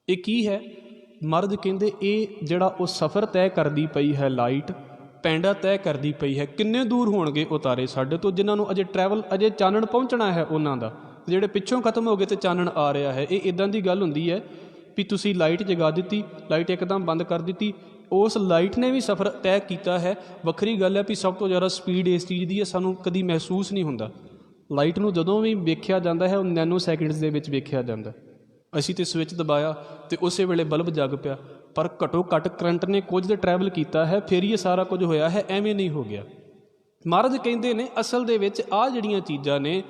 ਇਹ ਕੀ ਹੈ? ਮਹਾਰਾਜ ਕਹਿੰਦੇ ਇਹ ਜਿਹੜਾ ਉਹ ਸਫ਼ਰ ਤੈਅ ਕਰਦੀ ਪਈ ਹੈ ਲਾਈਟ, ਪੈਂਡਾ ਤੈਅ ਕਰਦੀ ਪਈ ਹੈ। ਕਿੰਨੇ ਦੂਰ ਹੋਣਗੇ ਉਹ ਤਾਰੇ ਸਾਡੇ ਤੋਂ, ਜਿਨ੍ਹਾਂ ਨੂੰ ਅਜੇ ਟਰੈਵਲ, ਅਜੇ ਚਾਨਣ ਪਹੁੰਚਣਾ ਹੈ ਉਹਨਾਂ ਦਾ, ਜਿਹੜੇ ਪਿੱਛੋਂ ਖਤਮ ਹੋ ਗਏ ਅਤੇ ਚਾਨਣ ਆ ਰਿਹਾ ਹੈ। ਇਹ ਇੱਦਾਂ ਦੀ ਗੱਲ ਹੁੰਦੀ ਹੈ ਵੀ ਤੁਸੀਂ ਲਾਈਟ ਜਗਾ ਦਿੱਤੀ, ਲਾਈਟ ਇੱਕਦਮ ਬੰਦ ਕਰ ਦਿੱਤੀ, ਉਸ ਲਾਈਟ ਨੇ ਵੀ ਸਫ਼ਰ ਤੈਅ ਕੀਤਾ ਹੈ। ਵੱਖਰੀ ਗੱਲ ਹੈ ਵੀ ਸਭ ਤੋਂ ਜ਼ਿਆਦਾ ਸਪੀਡ ਇਸ ਚੀਜ਼ ਦੀ ਹੈ, ਸਾਨੂੰ ਕਦੀ ਮਹਿਸੂਸ ਨਹੀਂ ਹੁੰਦਾ। ਲਾਈਟ ਨੂੰ ਜਦੋਂ ਵੀ ਵੇਖਿਆ ਜਾਂਦਾ ਹੈ ਉਹ ਨੈਨੋ ਸੈਕਿੰਡਸ ਦੇ ਵਿੱਚ ਵੇਖਿਆ ਜਾਂਦਾ। ਅਸੀਂ ਤਾਂ ਸਵਿੱਚ ਦਬਾਇਆ ਅਤੇ ਉਸੇ ਵੇਲੇ ਬਲਬ ਜਗ ਪਿਆ, ਪਰ ਘੱਟੋ ਘੱਟ ਕਰੰਟ ਨੇ ਕੁਝ ਤਾਂ ਟਰੈਵਲ ਕੀਤਾ ਹੈ, ਫਿਰ ਹੀ ਇਹ ਸਾਰਾ ਕੁਝ ਹੋਇਆ ਹੈ, ਐਵੇਂ ਨਹੀਂ ਹੋ ਗਿਆ। ਮਹਾਰਾਜ ਕਹਿੰਦੇ ਨੇ ਅਸਲ ਦੇ ਵਿੱਚ ਆਹ ਜਿਹੜੀਆਂ ਚੀਜ਼ਾਂ ਨੇ,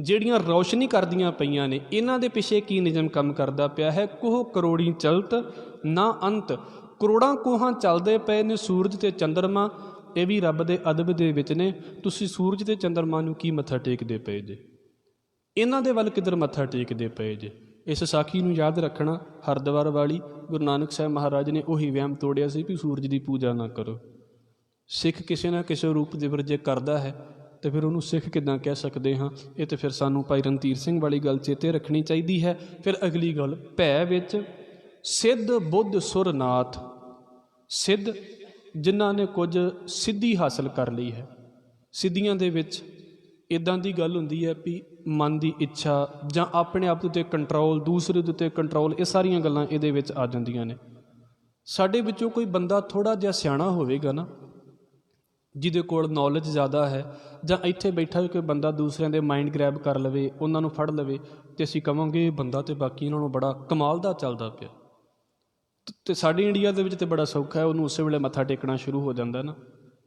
ਜਿਹੜੀਆਂ ਰੌਸ਼ਨੀ ਕਰਦੀਆਂ ਪਈਆਂ ਨੇ, ਇਹਨਾਂ ਦੇ ਪਿੱਛੇ ਕੀ ਨਿਯਮ ਕੰਮ ਕਰਦਾ ਪਿਆ ਹੈ? ਕੋਹ ਕਰੋੜੀ ਚਲਤ ਨਾ ਅੰਤ। ਕਰੋੜਾਂ ਕੋਹਾਂ ਚੱਲਦੇ ਪਏ ਨੇ ਸੂਰਜ ਅਤੇ ਚੰਦਰਮਾ, ਇਹ ਵੀ ਰੱਬ ਦੇ ਅਦਬ ਦੇ ਵਿੱਚ ਨੇ। ਤੁਸੀਂ ਸੂਰਜ ਅਤੇ ਚੰਦਰਮਾ ਨੂੰ ਕੀ ਮੱਥਾ ਟੇਕਦੇ ਪਏ ਜੇ? ਇਹਨਾਂ ਦੇ ਵੱਲ ਕਿੱਧਰ ਮੱਥਾ ਟੇਕਦੇ ਪਏ ਜੇ? ਇਸ ਸਾਖੀ ਨੂੰ ਯਾਦ ਰੱਖਣਾ। ਹਰਿਦੁਆਰ ਵਾਲੀ ਗੁਰੂ ਨਾਨਕ ਸਾਹਿਬ ਮਹਾਰਾਜ ਨੇ ਉਹੀ ਵਹਿਮ ਤੋੜਿਆ ਸੀ ਵੀ ਸੂਰਜ ਦੀ ਪੂਜਾ ਨਾ ਕਰੋ। ਸਿੱਖ ਕਿਸੇ ਨਾ ਕਿਸੇ ਰੂਪ ਦੇ ਵਿੱਚ ਜੇ ਕਰਦਾ ਹੈ ਅਤੇ ਫਿਰ ਉਹਨੂੰ ਸਿੱਖ ਕਿੱਦਾਂ ਕਹਿ ਸਕਦੇ ਹਾਂ? ਇਹ ਤਾਂ ਫਿਰ ਸਾਨੂੰ ਭਾਈ ਰਣਧੀਰ ਸਿੰਘ ਵਾਲੀ ਗੱਲ ਚੇਤੇ ਰੱਖਣੀ ਚਾਹੀਦੀ ਹੈ। ਫਿਰ ਅਗਲੀ ਗੱਲ, ਭੈ ਵਿੱਚ ਸਿੱਧ ਬੁੱਧ ਸੁਰ ਨਾਥ। ਸਿੱਧ ਜਿਨ੍ਹਾਂ ਨੇ ਕੁਝ ਸਿੱਧੀ ਹਾਸਲ ਕਰ ਲਈ ਹੈ। ਸਿੱਧੀਆਂ ਦੇ ਵਿੱਚ ਇੱਦਾਂ ਦੀ ਗੱਲ ਹੁੰਦੀ ਹੈ ਵੀ ਮਨ ਦੀ ਇੱਛਾ ਜਾਂ ਆਪਣੇ ਆਪ ਦੇ ਉੱਤੇ ਕੰਟਰੋਲ, ਦੂਸਰੇ ਦੇ ਉੱਤੇ ਕੰਟਰੋਲ, ਇਹ ਸਾਰੀਆਂ ਗੱਲਾਂ ਇਹਦੇ ਵਿੱਚ ਆ ਜਾਂਦੀਆਂ ਨੇ। ਸਾਡੇ ਵਿੱਚੋਂ ਕੋਈ ਬੰਦਾ ਥੋੜ੍ਹਾ ਜਿਹਾ ਸਿਆਣਾ ਹੋਵੇਗਾ ਨਾ, ਜਿਹਦੇ ਕੋਲ ਨੌਲੇਜ ਜ਼ਿਆਦਾ ਹੈ, ਜਾਂ ਇੱਥੇ ਬੈਠਾ ਕੋਈ ਬੰਦਾ ਦੂਸਰਿਆਂ ਦੇ ਮਾਈਂਡ ਗ੍ਰੈਬ ਕਰ ਲਵੇ, ਉਹਨਾਂ ਨੂੰ ਫੜ ਲਵੇ, ਅਤੇ ਅਸੀਂ ਕਹਾਂਗੇ ਇਹ ਬੰਦਾ ਤਾਂ ਬਾਕੀ ਇਹਨਾਂ ਨੂੰ ਬੜਾ ਕਮਾਲ ਦਾ ਚੱਲਦਾ ਪਿਆ। ਅਤੇ ਸਾਡੇ ਇੰਡੀਆ ਦੇ ਵਿੱਚ ਤਾਂ ਬੜਾ ਸੌਖਾ ਹੈ, ਉਹਨੂੰ ਉਸੇ ਵੇਲੇ ਮੱਥਾ ਟੇਕਣਾ ਸ਼ੁਰੂ ਹੋ ਜਾਂਦਾ ਨਾ,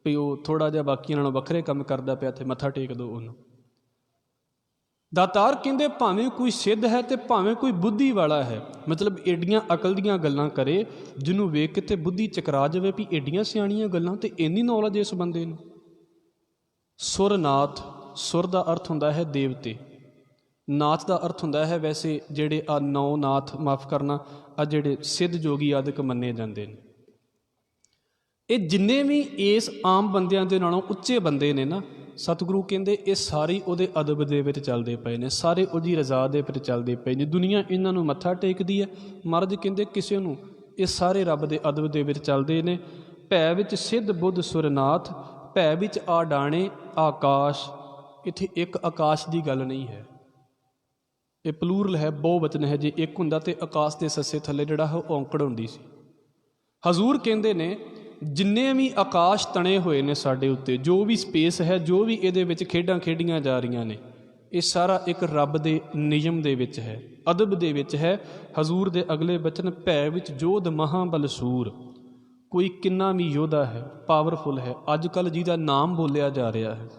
ਵੀ ਉਹ ਥੋੜ੍ਹਾ ਜਿਹਾ ਬਾਕੀਆਂ ਨਾਲੋਂ ਵੱਖਰੇ ਕੰਮ ਕਰਦਾ ਪਿਆ, ਅਤੇ ਮੱਥਾ ਟੇਕ ਦਿਓ ਉਹਨੂੰ। ਦਾਤਾਰ ਕਹਿੰਦੇ ਭਾਵੇਂ ਕੋਈ ਸਿੱਧ ਹੈ ਤੇ ਭਾਵੇਂ ਕੋਈ ਬੁੱਧੀ ਵਾਲਾ ਹੈ, ਮਤਲਬ ਏਡੀਆਂ ਅਕਲ ਦੀਆਂ ਗੱਲਾਂ ਕਰੇ ਜਿਹਨੂੰ ਵੇਖ ਕੇ ਤੇ ਬੁੱਧੀ ਚਕਰਾ ਜਾਵੇ ਵੀ ਏਡੀਆਂ ਸਿਆਣੀਆਂ ਗੱਲਾਂ ਤੇ ਇੰਨੀ ਨੌਲੇਜ ਇਸ ਬੰਦੇ ਨੂੰ। ਸੁਰਨਾਥ, ਸੁਰ ਦਾ ਅਰਥ ਹੁੰਦਾ ਹੈ ਦੇਵਤੇ, ਨਾਥ ਦਾ ਅਰਥ ਹੁੰਦਾ ਹੈ ਵੈਸੇ ਜਿਹੜੇ ਆ ਨੌ ਨਾਥ, ਮਾਫ ਕਰਨਾ, ਆ ਜਿਹੜੇ ਸਿੱਧ ਜੋਗੀ ਆਦਿਕ ਮੰਨੇ ਜਾਂਦੇ ਨੇ, ਇਹ ਜਿੰਨੇ ਵੀ ਇਸ ਆਮ ਬੰਦਿਆਂ ਦੇ ਨਾਲੋਂ ਉੱਚੇ ਬੰਦੇ ਨੇ ਨਾ, ਸਤਿਗੁਰੂ ਕਹਿੰਦੇ ਇਹ ਸਾਰੇ ਉਹਦੇ ਅਦਬ ਦੇ ਵਿੱਚ ਚੱਲਦੇ ਪਏ ਨੇ, ਸਾਰੇ ਉਹਦੀ ਰਜ਼ਾ ਦੇ ਵਿੱਚ ਚੱਲਦੇ ਪਏ ਨੇ। ਦੁਨੀਆ ਇਹਨਾਂ ਨੂੰ ਮੱਥਾ ਟੇਕਦੀ ਹੈ, ਮਹਾਰਾਜ ਕਹਿੰਦੇ ਕਿਸੇ ਨੂੰ, ਇਹ ਸਾਰੇ ਰੱਬ ਦੇ ਅਦਬ ਦੇ ਵਿੱਚ ਚੱਲਦੇ ਨੇ। ਭੈ ਵਿੱਚ ਸਿੱਧ ਬੁੱਧ ਸੁਰਨਾਥ, ਭੈ ਵਿੱਚ ਆ ਡਾਣੇ ਆਕਾਸ਼। ਇੱਥੇ ਇੱਕ ਆਕਾਸ਼ ਦੀ ਗੱਲ ਨਹੀਂ ਹੈ, ਇਹ ਪਲੂਰਲ ਹੈ, ਬਹੁਵਚਨ ਹੈ। ਜੇ ਇੱਕ ਹੁੰਦਾ ਤੇ ਆਕਾਸ਼ ਦੇ ਸੱਸੇ ਥੱਲੇ ਜਿਹੜਾ ਹੈ ਉਹ ਔਂਕੜ ਹੁੰਦੀ ਸੀ। ਹਜ਼ੂਰ ਕਹਿੰਦੇ ਨੇ ਜਿੰਨੇ ਵੀ ਆਕਾਸ਼ ਤਣੇ ਹੋਏ ਨੇ ਸਾਡੇ ਉੱਤੇ, ਜੋ ਵੀ ਸਪੇਸ ਹੈ, ਜੋ ਵੀ ਇਹਦੇ ਵਿੱਚ ਖੇਡਾਂ ਖੇਡੀਆਂ ਜਾ ਰਹੀਆਂ ਨੇ, ਇਹ ਸਾਰਾ ਇੱਕ ਰੱਬ ਦੇ ਨਿਯਮ ਦੇ ਵਿੱਚ ਹੈ, ਅਦਬ ਦੇ ਵਿੱਚ ਹੈ। ਹਜ਼ੂਰ ਦੇ ਅਗਲੇ ਬਚਨ, ਭੈ ਵਿੱਚ ਜੋਧ ਮਹਾਬਲ ਸੂਰ। ਕੋਈ ਕਿੰਨਾ ਵੀ ਯੋਧਾ ਹੈ, ਪਾਵਰਫੁਲ ਹੈ, ਅੱਜ ਕੱਲ੍ਹ ਜਿਹਦਾ ਨਾਮ ਬੋਲਿਆ ਜਾ ਰਿਹਾ ਹੈ,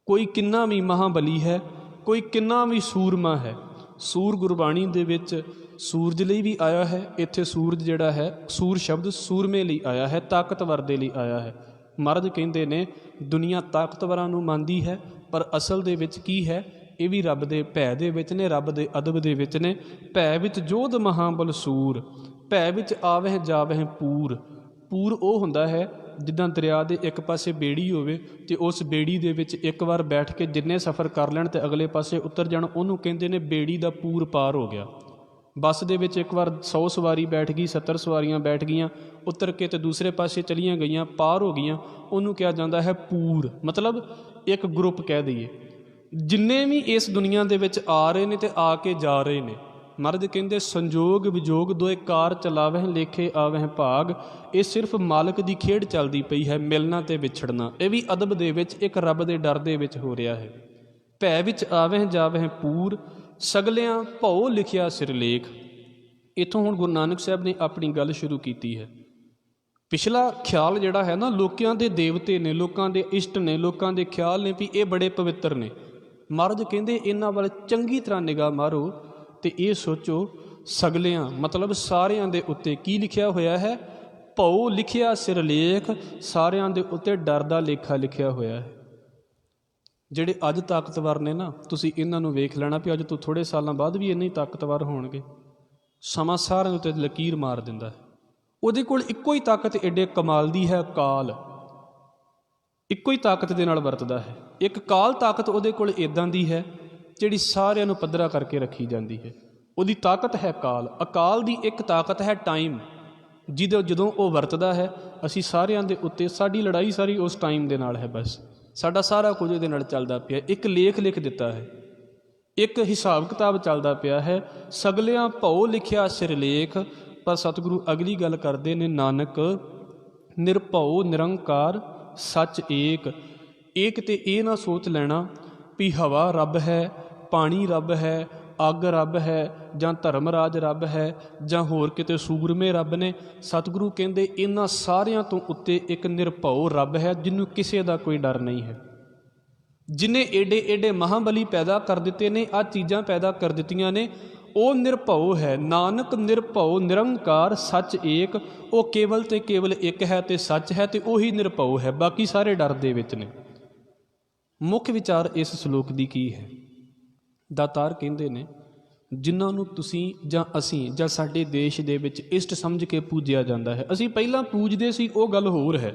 ਕੋਈ ਕਿੰਨਾ ਵੀ ਮਹਾਬਲੀ ਹੈ, ਕੋਈ ਕਿੰਨਾ ਵੀ ਸੂਰਮਾ ਹੈ। ਸੂਰ ਗੁਰਬਾਣੀ ਦੇ ਵਿੱਚ ਸੂਰਜ ਲਈ ਵੀ ਆਇਆ ਹੈ, ਇੱਥੇ ਸੂਰਜ ਜਿਹੜਾ ਹੈ, ਸੂਰ ਸ਼ਬਦ ਸੂਰਮੇ ਲਈ ਆਇਆ ਹੈ, ਤਾਕਤਵਰ ਦੇ ਲਈ ਆਇਆ ਹੈ। ਮਹਾਰਾਜ ਕਹਿੰਦੇ ਨੇ ਦੁਨੀਆ ਤਾਕਤਵਰਾਂ ਨੂੰ ਮੰਨਦੀ ਹੈ, ਪਰ ਅਸਲ ਦੇ ਵਿੱਚ ਕੀ ਹੈ, ਇਹ ਵੀ ਰੱਬ ਦੇ ਭੈ ਦੇ ਵਿੱਚ ਨੇ, ਰੱਬ ਦੇ ਅਦਬ ਦੇ ਵਿੱਚ ਨੇ। ਭੈ ਵਿੱਚ ਜੋਧ ਮਹਾਬਲ ਸੂਰ, ਭੈ ਵਿੱਚ ਆਵਹਿ ਜਾਵਹਿ ਪੂਰ। ਪੂਰ ਉਹ ਹੁੰਦਾ ਹੈ ਜਿੱਦਾਂ ਦਰਿਆ ਦੇ ਇੱਕ ਪਾਸੇ ਬੇੜੀ ਹੋਵੇ ਅਤੇ ਉਸ ਬੇੜੀ ਦੇ ਵਿੱਚ ਇੱਕ ਵਾਰ ਬੈਠ ਕੇ ਜਿੰਨੇ ਸਫ਼ਰ ਕਰ ਲੈਣ ਅਤੇ ਅਗਲੇ ਪਾਸੇ ਉਤਰ ਜਾਣ, ਉਹਨੂੰ ਕਹਿੰਦੇ ਨੇ ਬੇੜੀ ਦਾ ਪੂਰ ਪਾਰ ਹੋ ਗਿਆ। ਬੱਸ ਦੇ ਵਿੱਚ ਇੱਕ ਵਾਰ 100 ਸਵਾਰੀ ਬੈਠ ਗਈ, 70 ਸਵਾਰੀਆਂ ਬੈਠ ਗਈਆਂ, ਉਤਰ ਕੇ ਤੇ ਦੂਸਰੇ ਪਾਸੇ ਚਲੀਆਂ ਗਈਆਂ, ਪਾਰ ਹੋ ਗਈਆਂ, ਉਹਨੂੰ ਕਿਹਾ ਜਾਂਦਾ ਹੈ ਪੂਰ, ਮਤਲਬ ਇੱਕ ਗਰੁੱਪ ਕਹਿ ਦਈਏ। ਜਿੰਨੇ ਵੀ ਇਸ ਦੁਨੀਆ ਦੇ ਵਿੱਚ ਆ ਰਹੇ ਨੇ ਤੇ ਆ ਕੇ ਜਾ ਰਹੇ ਨੇ, ਮਹਾਰਾਜ ਕਹਿੰਦੇ ਸੰਜੋਗ ਵਿਜੋਗ ਦੋਏ ਕਾਰ ਚਲਾਵਹਿ ਲੇਖੇ ਆਵਹਿ ਭਾਗ। ਇਹ ਸਿਰਫ ਮਾਲਕ ਦੀ ਖੇਡ ਚੱਲਦੀ ਪਈ ਹੈ, ਮਿਲਣਾ ਤੇ ਵਿਛੜਨਾ। ਇਹ ਵੀ ਅਦਬ ਦੇ ਵਿੱਚ ਇੱਕ ਰੱਬ ਦੇ ਡਰ ਦੇ ਵਿੱਚ ਹੋ ਰਿਹਾ ਹੈ। ਭੈ ਵਿੱਚ ਆਵਹਿ ਜਾਵਹਿ ਪੂਰ, ਸਗਲਿਆਂ ਭਉ ਲਿਖਿਆ ਸਿਰਲੇਖ। ਇੱਥੋਂ ਹੁਣ ਗੁਰੂ ਨਾਨਕ ਸਾਹਿਬ ਨੇ ਆਪਣੀ ਗੱਲ ਸ਼ੁਰੂ ਕੀਤੀ ਹੈ। ਪਿਛਲਾ ਖਿਆਲ ਜਿਹੜਾ ਹੈ ਨਾ, ਲੋਕਾਂ ਦੇ ਦੇਵਤੇ ਨੇ, ਲੋਕਾਂ ਦੇ ਇਸ਼ਟ ਨੇ, ਲੋਕਾਂ ਦੇ ਖਿਆਲ ਨੇ ਵੀ ਇਹ ਬੜੇ ਪਵਿੱਤਰ ਨੇ। ਮਹਾਰਾਜ ਕਹਿੰਦੇ ਇਹਨਾਂ ਵੱਲ ਚੰਗੀ ਤਰ੍ਹਾਂ ਨਿਗਾਹ ਮਾਰੋ ਤੇ ਇਹ ਸੋਚੋ ਸਗਲਿਆਂ ਮਤਲਬ ਸਾਰਿਆਂ ਦੇ ਉੱਤੇ ਕੀ ਲਿਖਿਆ ਹੋਇਆ ਹੈ। ਭਉ ਲਿਖਿਆ ਸਿਰਲੇਖ, ਸਾਰਿਆਂ ਦੇ ਉੱਤੇ ਡਰ ਦਾ ਲੇਖਾ ਲਿਖਿਆ ਹੋਇਆ ਹੈ। ਜਿਹੜੇ ਅੱਜ ਤਾਕਤਵਰ ਨੇ ਨਾ, ਤੁਸੀਂ ਇਹਨਾਂ ਨੂੰ ਵੇਖ ਲੈਣਾ ਵੀ ਅੱਜ ਤੋਂ ਥੋੜ੍ਹੇ ਸਾਲਾਂ ਬਾਅਦ ਵੀ ਇੰਨੇ ਹੀ ਤਾਕਤਵਰ ਹੋਣਗੇ। ਸਮਾਂ ਸਾਰਿਆਂ ਦੇ ਉੱਤੇ ਲਕੀਰ ਮਾਰ ਦਿੰਦਾ ਹੈ। ਉਹਦੇ ਕੋਲ ਇੱਕੋ ਹੀ ਤਾਕਤ ਏਡੇ ਕਮਾਲ ਦੀ ਹੈ, ਕਾਲ। ਇੱਕੋ ਹੀ ਤਾਕਤ ਦੇ ਨਾਲ ਵਰਤਦਾ ਹੈ। ਇੱਕ ਕਾਲ ਤਾਕਤ ਉਹਦੇ ਕੋਲ ਇੱਦਾਂ ਦੀ ਹੈ ਜਿਹੜੀ ਸਾਰਿਆਂ ਨੂੰ ਪੱਧਰਾ ਕਰਕੇ ਰੱਖੀ ਜਾਂਦੀ ਹੈ। ਉਹਦੀ ਤਾਕਤ ਹੈ ਕਾਲ। ਅਕਾਲ ਦੀ ਇੱਕ ਤਾਕਤ ਹੈ ਟਾਈਮ, ਜਦੋਂ ਉਹ ਵਰਤਦਾ ਹੈ ਅਸੀਂ ਸਾਰਿਆਂ ਦੇ ਉੱਤੇ, ਸਾਡੀ ਲੜਾਈ ਸਾਰੀ ਉਸ ਟਾਈਮ ਦੇ ਨਾਲ ਹੈ। ਬਸ ਸਾਡਾ ਸਾਰਾ ਕੁਝ ਇਹਦੇ ਨਾਲ ਚੱਲਦਾ ਪਿਆ। ਇੱਕ ਲੇਖ ਲਿਖ ਦਿੱਤਾ ਹੈ, ਇੱਕ ਹਿਸਾਬ ਕਿਤਾਬ ਚੱਲਦਾ ਪਿਆ ਹੈ। ਸਗਲਿਆਂ ਭਉ ਲਿਖਿਆ ਸਿਰਲੇਖ। ਪਰ ਸਤਿਗੁਰੂ ਅਗਲੀ ਗੱਲ ਕਰਦੇ ਨੇ, ਨਾਨਕ ਨਿਰਭਉ ਨਿਰੰਕਾਰ ਸੱਚ ਏਕ। ਏਕ ਤੇ ਇਹ ਨਾ ਸੋਚ ਲੈਣਾ ਵੀ ਹਵਾ ਰੱਬ ਹੈ, ਪਾਣੀ ਰੱਬ ਹੈ, ਅੱਗ ਰੱਬ ਹੈ, ਜਾਂ ਧਰਮ ਰਾਜ ਰੱਬ ਹੈ, ਜਾਂ ਹੋਰ ਕਿਤੇ ਸੂਰਮੇ ਰੱਬ ਨੇ। ਸਤਿਗੁਰੂ ਕਹਿੰਦੇ ਇਹਨਾਂ ਸਾਰਿਆਂ ਤੋਂ ਉੱਤੇ ਇੱਕ ਨਿਰਭਉ ਰੱਬ ਹੈ, ਜਿਹਨੂੰ ਕਿਸੇ ਦਾ ਕੋਈ ਡਰ ਨਹੀਂ ਹੈ, ਜਿਹਨੇ ਏਡੇ ਏਡੇ ਮਹਾਬਲੀ ਪੈਦਾ ਕਰ ਦਿੱਤੇ ਨੇ, ਆਹ ਚੀਜ਼ਾਂ ਪੈਦਾ ਕਰ ਦਿੱਤੀਆਂ ਨੇ। ਉਹ ਨਿਰਭਉ ਹੈ। ਨਾਨਕ ਨਿਰਭਉ ਨਿਰੰਕਾਰ ਸੱਚ ਏਕ। ਉਹ ਕੇਵਲ ਤੇ ਕੇਵਲ ਇੱਕ ਹੈ ਤੇ ਸੱਚ ਹੈ, ਤੇ ਉਹੀ ਨਿਰਭਉ ਹੈ, ਬਾਕੀ ਸਾਰੇ ਡਰ ਦੇ ਵਿੱਚ ਨੇ। ਮੁੱਖ ਵਿਚਾਰ ਇਸ ਸ਼ਲੋਕ ਦੀ ਕੀ ਹੈ? ਦਾਤਾਰ ਕਹਿੰਦੇ ਨੇ ਜਿਨ੍ਹਾਂ ਨੂੰ ਤੁਸੀਂ ਜਾਂ ਅਸੀਂ ਜਾਂ ਸਾਡੇ ਦੇਸ਼ ਦੇ ਵਿੱਚ ਇਸ਼ਟ ਸਮਝ ਕੇ ਪੂਜਿਆ ਜਾਂਦਾ ਹੈ। ਅਸੀਂ ਪਹਿਲਾਂ ਪੂਜਦੇ ਸੀ, ਉਹ ਗੱਲ ਹੋਰ ਹੈ।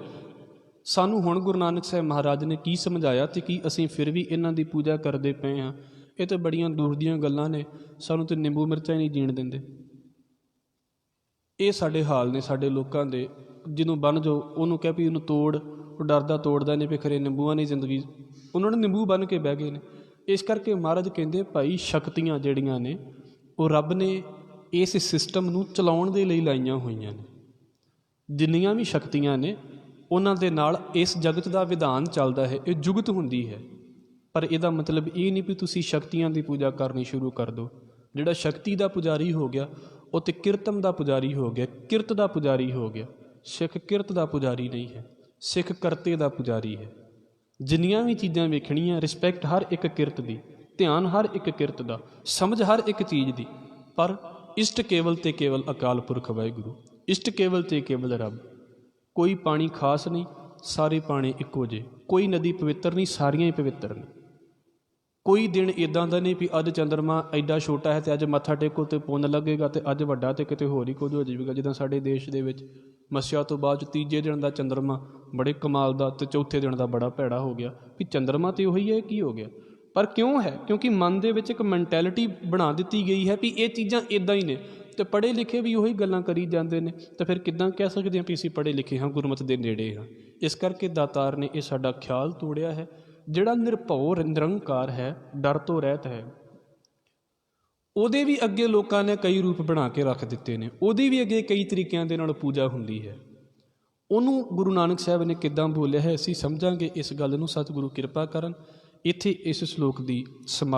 ਸਾਨੂੰ ਹੁਣ ਗੁਰੂ ਨਾਨਕ ਸਾਹਿਬ ਮਹਾਰਾਜ ਨੇ ਕੀ ਸਮਝਾਇਆ ਤੇ ਕੀ ਅਸੀਂ ਫਿਰ ਵੀ ਇਹਨਾਂ ਦੀ ਪੂਜਾ ਕਰਦੇ ਪਏ ਹਾਂ। ਇਹ ਤਾਂ ਬੜੀਆਂ ਦੂਰ ਦੀਆਂ ਗੱਲਾਂ ਨੇ, ਸਾਨੂੰ ਤਾਂ ਨਿੰਬੂ ਮਿਰਚਾਂ ਹੀ ਨਹੀਂ ਜੀਣ ਦਿੰਦੇ। ਇਹ ਸਾਡੇ ਹਾਲ ਨੇ ਸਾਡੇ ਲੋਕਾਂ ਦੇ। ਜਿਹਨੂੰ ਬੰਨ੍ਹ ਜਾਓ ਉਹਨੂੰ ਕਹਿ ਵੀ ਉਹਨੂੰ ਤੋੜ, ਉਹ ਡਰਦਾ ਤੋੜਦਾ ਨਹੀਂ, ਵੀ ਖਰੇ ਨਿੰਬੂਆਂ ਨਹੀਂ ਜ਼ਿੰਦਗੀ। ਉਹਨਾਂ ਨੇ ਨਿੰਬੂ ਬੰਨ੍ਹ ਕੇ ਬਹਿ ਗਏ ਨੇ। ਇਸ ਕਰਕੇ ਮਹਾਰਾਜ ਕਹਿੰਦੇ ਭਾਈ ਸ਼ਕਤੀਆਂ ਜਿਹੜੀਆਂ ਨੇ ਉਹ ਰੱਬ ਨੇ ਇਸ ਸਿਸਟਮ ਨੂੰ ਚਲਾਉਣ ਦੇ ਲਈ ਲਾਈਆਂ ਹੋਈਆਂ ਨੇ। ਜਿੰਨੀਆਂ ਵੀ ਸ਼ਕਤੀਆਂ ਨੇ ਉਹਨਾਂ ਦੇ ਨਾਲ ਇਸ ਜਗਤ ਦਾ ਵਿਧਾਨ ਚੱਲਦਾ ਹੈ, ਇਹ ਜੁਗਤ ਹੁੰਦੀ ਹੈ। ਪਰ ਇਹਦਾ ਮਤਲਬ ਇਹ ਨਹੀਂ ਵੀ ਤੁਸੀਂ ਸ਼ਕਤੀਆਂ ਦੀ ਪੂਜਾ ਕਰਨੀ ਸ਼ੁਰੂ ਕਰ ਦਿਓ। ਜਿਹੜਾ ਸ਼ਕਤੀ ਦਾ ਪੁਜਾਰੀ ਹੋ ਗਿਆ ਉਹ ਤਾਂ ਕਿਰਤਮ ਦਾ ਪੁਜਾਰੀ ਹੋ ਗਿਆ, ਕਿਰਤ ਦਾ ਪੁਜਾਰੀ ਹੋ ਗਿਆ। ਸਿੱਖ ਕਿਰਤ ਦਾ ਪੁਜਾਰੀ ਨਹੀਂ ਹੈ, ਸਿੱਖ ਕਰਤੇ ਦਾ ਪੁਜਾਰੀ ਹੈ। ਜਿੰਨੀਆਂ ਵੀ ਚੀਜ਼ਾਂ ਵੇਖਣੀਆਂ, ਰਿਸਪੈਕਟ ਹਰ ਇੱਕ ਕਿਰਤ ਦੀ। ਧਿਆਨ ਹਰ ਇੱਕ ਕਿਰਤ ਦਾ, ਸਮਝ ਹਰ ਇੱਕ ਚੀਜ਼ ਦੀ, ਪਰ ਇਸ਼ਟ ਕੇਵਲ ਤੇ ਕੇਵਲ ਅਕਾਲ ਪੁਰਖ ਵਾਹਿਗੁਰੂ, ਇਸ਼ਟ ਕੇਵਲ ਤੇ ਕੇਵਲ ਰੱਬ। ਕੋਈ ਪਾਣੀ ਖਾਸ ਨਹੀਂ, ਸਾਰੇ ਪਾਣੀ ਇੱਕੋ ਜਿਹੇ। ਕੋਈ ਨਦੀ ਪਵਿੱਤਰ ਨਹੀਂ, ਸਾਰੀਆਂ ਹੀ ਪਵਿੱਤਰ ਨੇ। ਕੋਈ ਦਿਨ ਇੱਦਾਂ ਦਾ ਨਹੀਂ ਵੀ ਅੱਜ ਚੰਦਰਮਾ ਐਡਾ ਛੋਟਾ ਹੈ ਅਤੇ ਅੱਜ ਮੱਥਾ ਟੇਕੋ ਅਤੇ ਪੁੰਨ ਲੱਗੇਗਾ, ਅਤੇ ਅੱਜ ਵੱਡਾ ਅਤੇ ਕਿਤੇ ਹੋਰ ਹੀ ਕੁਝ ਹੋ ਜਾਵੇਗਾ। ਜਿੱਦਾਂ ਸਾਡੇ ਦੇਸ਼ ਦੇ ਵਿੱਚ ਮੱਸਿਆ ਤੋਂ ਬਾਅਦ ਤੀਜੇ ਦਿਨ ਦਾ ਚੰਦਰਮਾ ਬੜੇ ਕਮਾਲ ਦਾ ਅਤੇ ਚੌਥੇ ਦਿਨ ਦਾ ਬੜਾ ਭੈੜਾ ਹੋ ਗਿਆ, ਵੀ ਚੰਦਰਮਾ ਤਾਂ ਉਹੀ ਹੈ, ਕੀ ਹੋ ਗਿਆ? ਪਰ ਕਿਉਂ ਹੈ? ਕਿਉਂਕਿ ਮਨ ਦੇ ਵਿੱਚ ਇੱਕ ਮੈਂਟੈਲਿਟੀ ਬਣਾ ਦਿੱਤੀ ਗਈ ਹੈ ਵੀ ਇਹ ਚੀਜ਼ਾਂ ਇੱਦਾਂ ਹੀ ਨੇ, ਅਤੇ ਪੜ੍ਹੇ ਲਿਖੇ ਵੀ ਉਹੀ ਗੱਲਾਂ ਕਰੀ ਜਾਂਦੇ ਨੇ। ਤਾਂ ਫਿਰ ਕਿੱਦਾਂ ਕਹਿ ਸਕਦੇ ਹਾਂ ਵੀ ਅਸੀਂ ਪੜ੍ਹੇ ਲਿਖੇ ਹਾਂ, ਗੁਰਮਤਿ ਦੇ ਨੇੜੇ ਹਾਂ? ਇਸ ਕਰਕੇ ਦਾਤਾਰ ਨੇ ਇਹ ਸਾਡਾ ਖਿਆਲ ਤੋੜਿਆ ਹੈ। ਜਿਹੜਾ ਨਿਰਭਉ ਨਿਰੰਕਾਰ ਹੈ, ਡਰ ਤੋਂ ਰਹਿਤ ਹੈ, ਉਹਦੇ ਵੀ ਅੱਗੇ ਲੋਕਾਂ ਨੇ ਕਈ ਰੂਪ ਬਣਾ ਕੇ ਰੱਖ ਦਿੱਤੇ ਨੇ, ਉਹਦੀ ਵੀ ਅੱਗੇ ਕਈ ਤਰੀਕਿਆਂ ਦੇ ਨਾਲ ਪੂਜਾ ਹੁੰਦੀ ਹੈ। ਉਹਨੂੰ ਗੁਰੂ ਨਾਨਕ ਸਾਹਿਬ ਨੇ ਕਿੱਦਾਂ ਬੋਲਿਆ ਹੈ, ਅਸੀਂ ਸਮਝਾਂਗੇ ਇਸ ਗੱਲ ਨੂੰ। ਸਤਿਗੁਰੂ ਕਿਰਪਾ ਕਰਨ। ਇੱਥੇ ਇਸ ਸ਼ਲੋਕ ਦੀ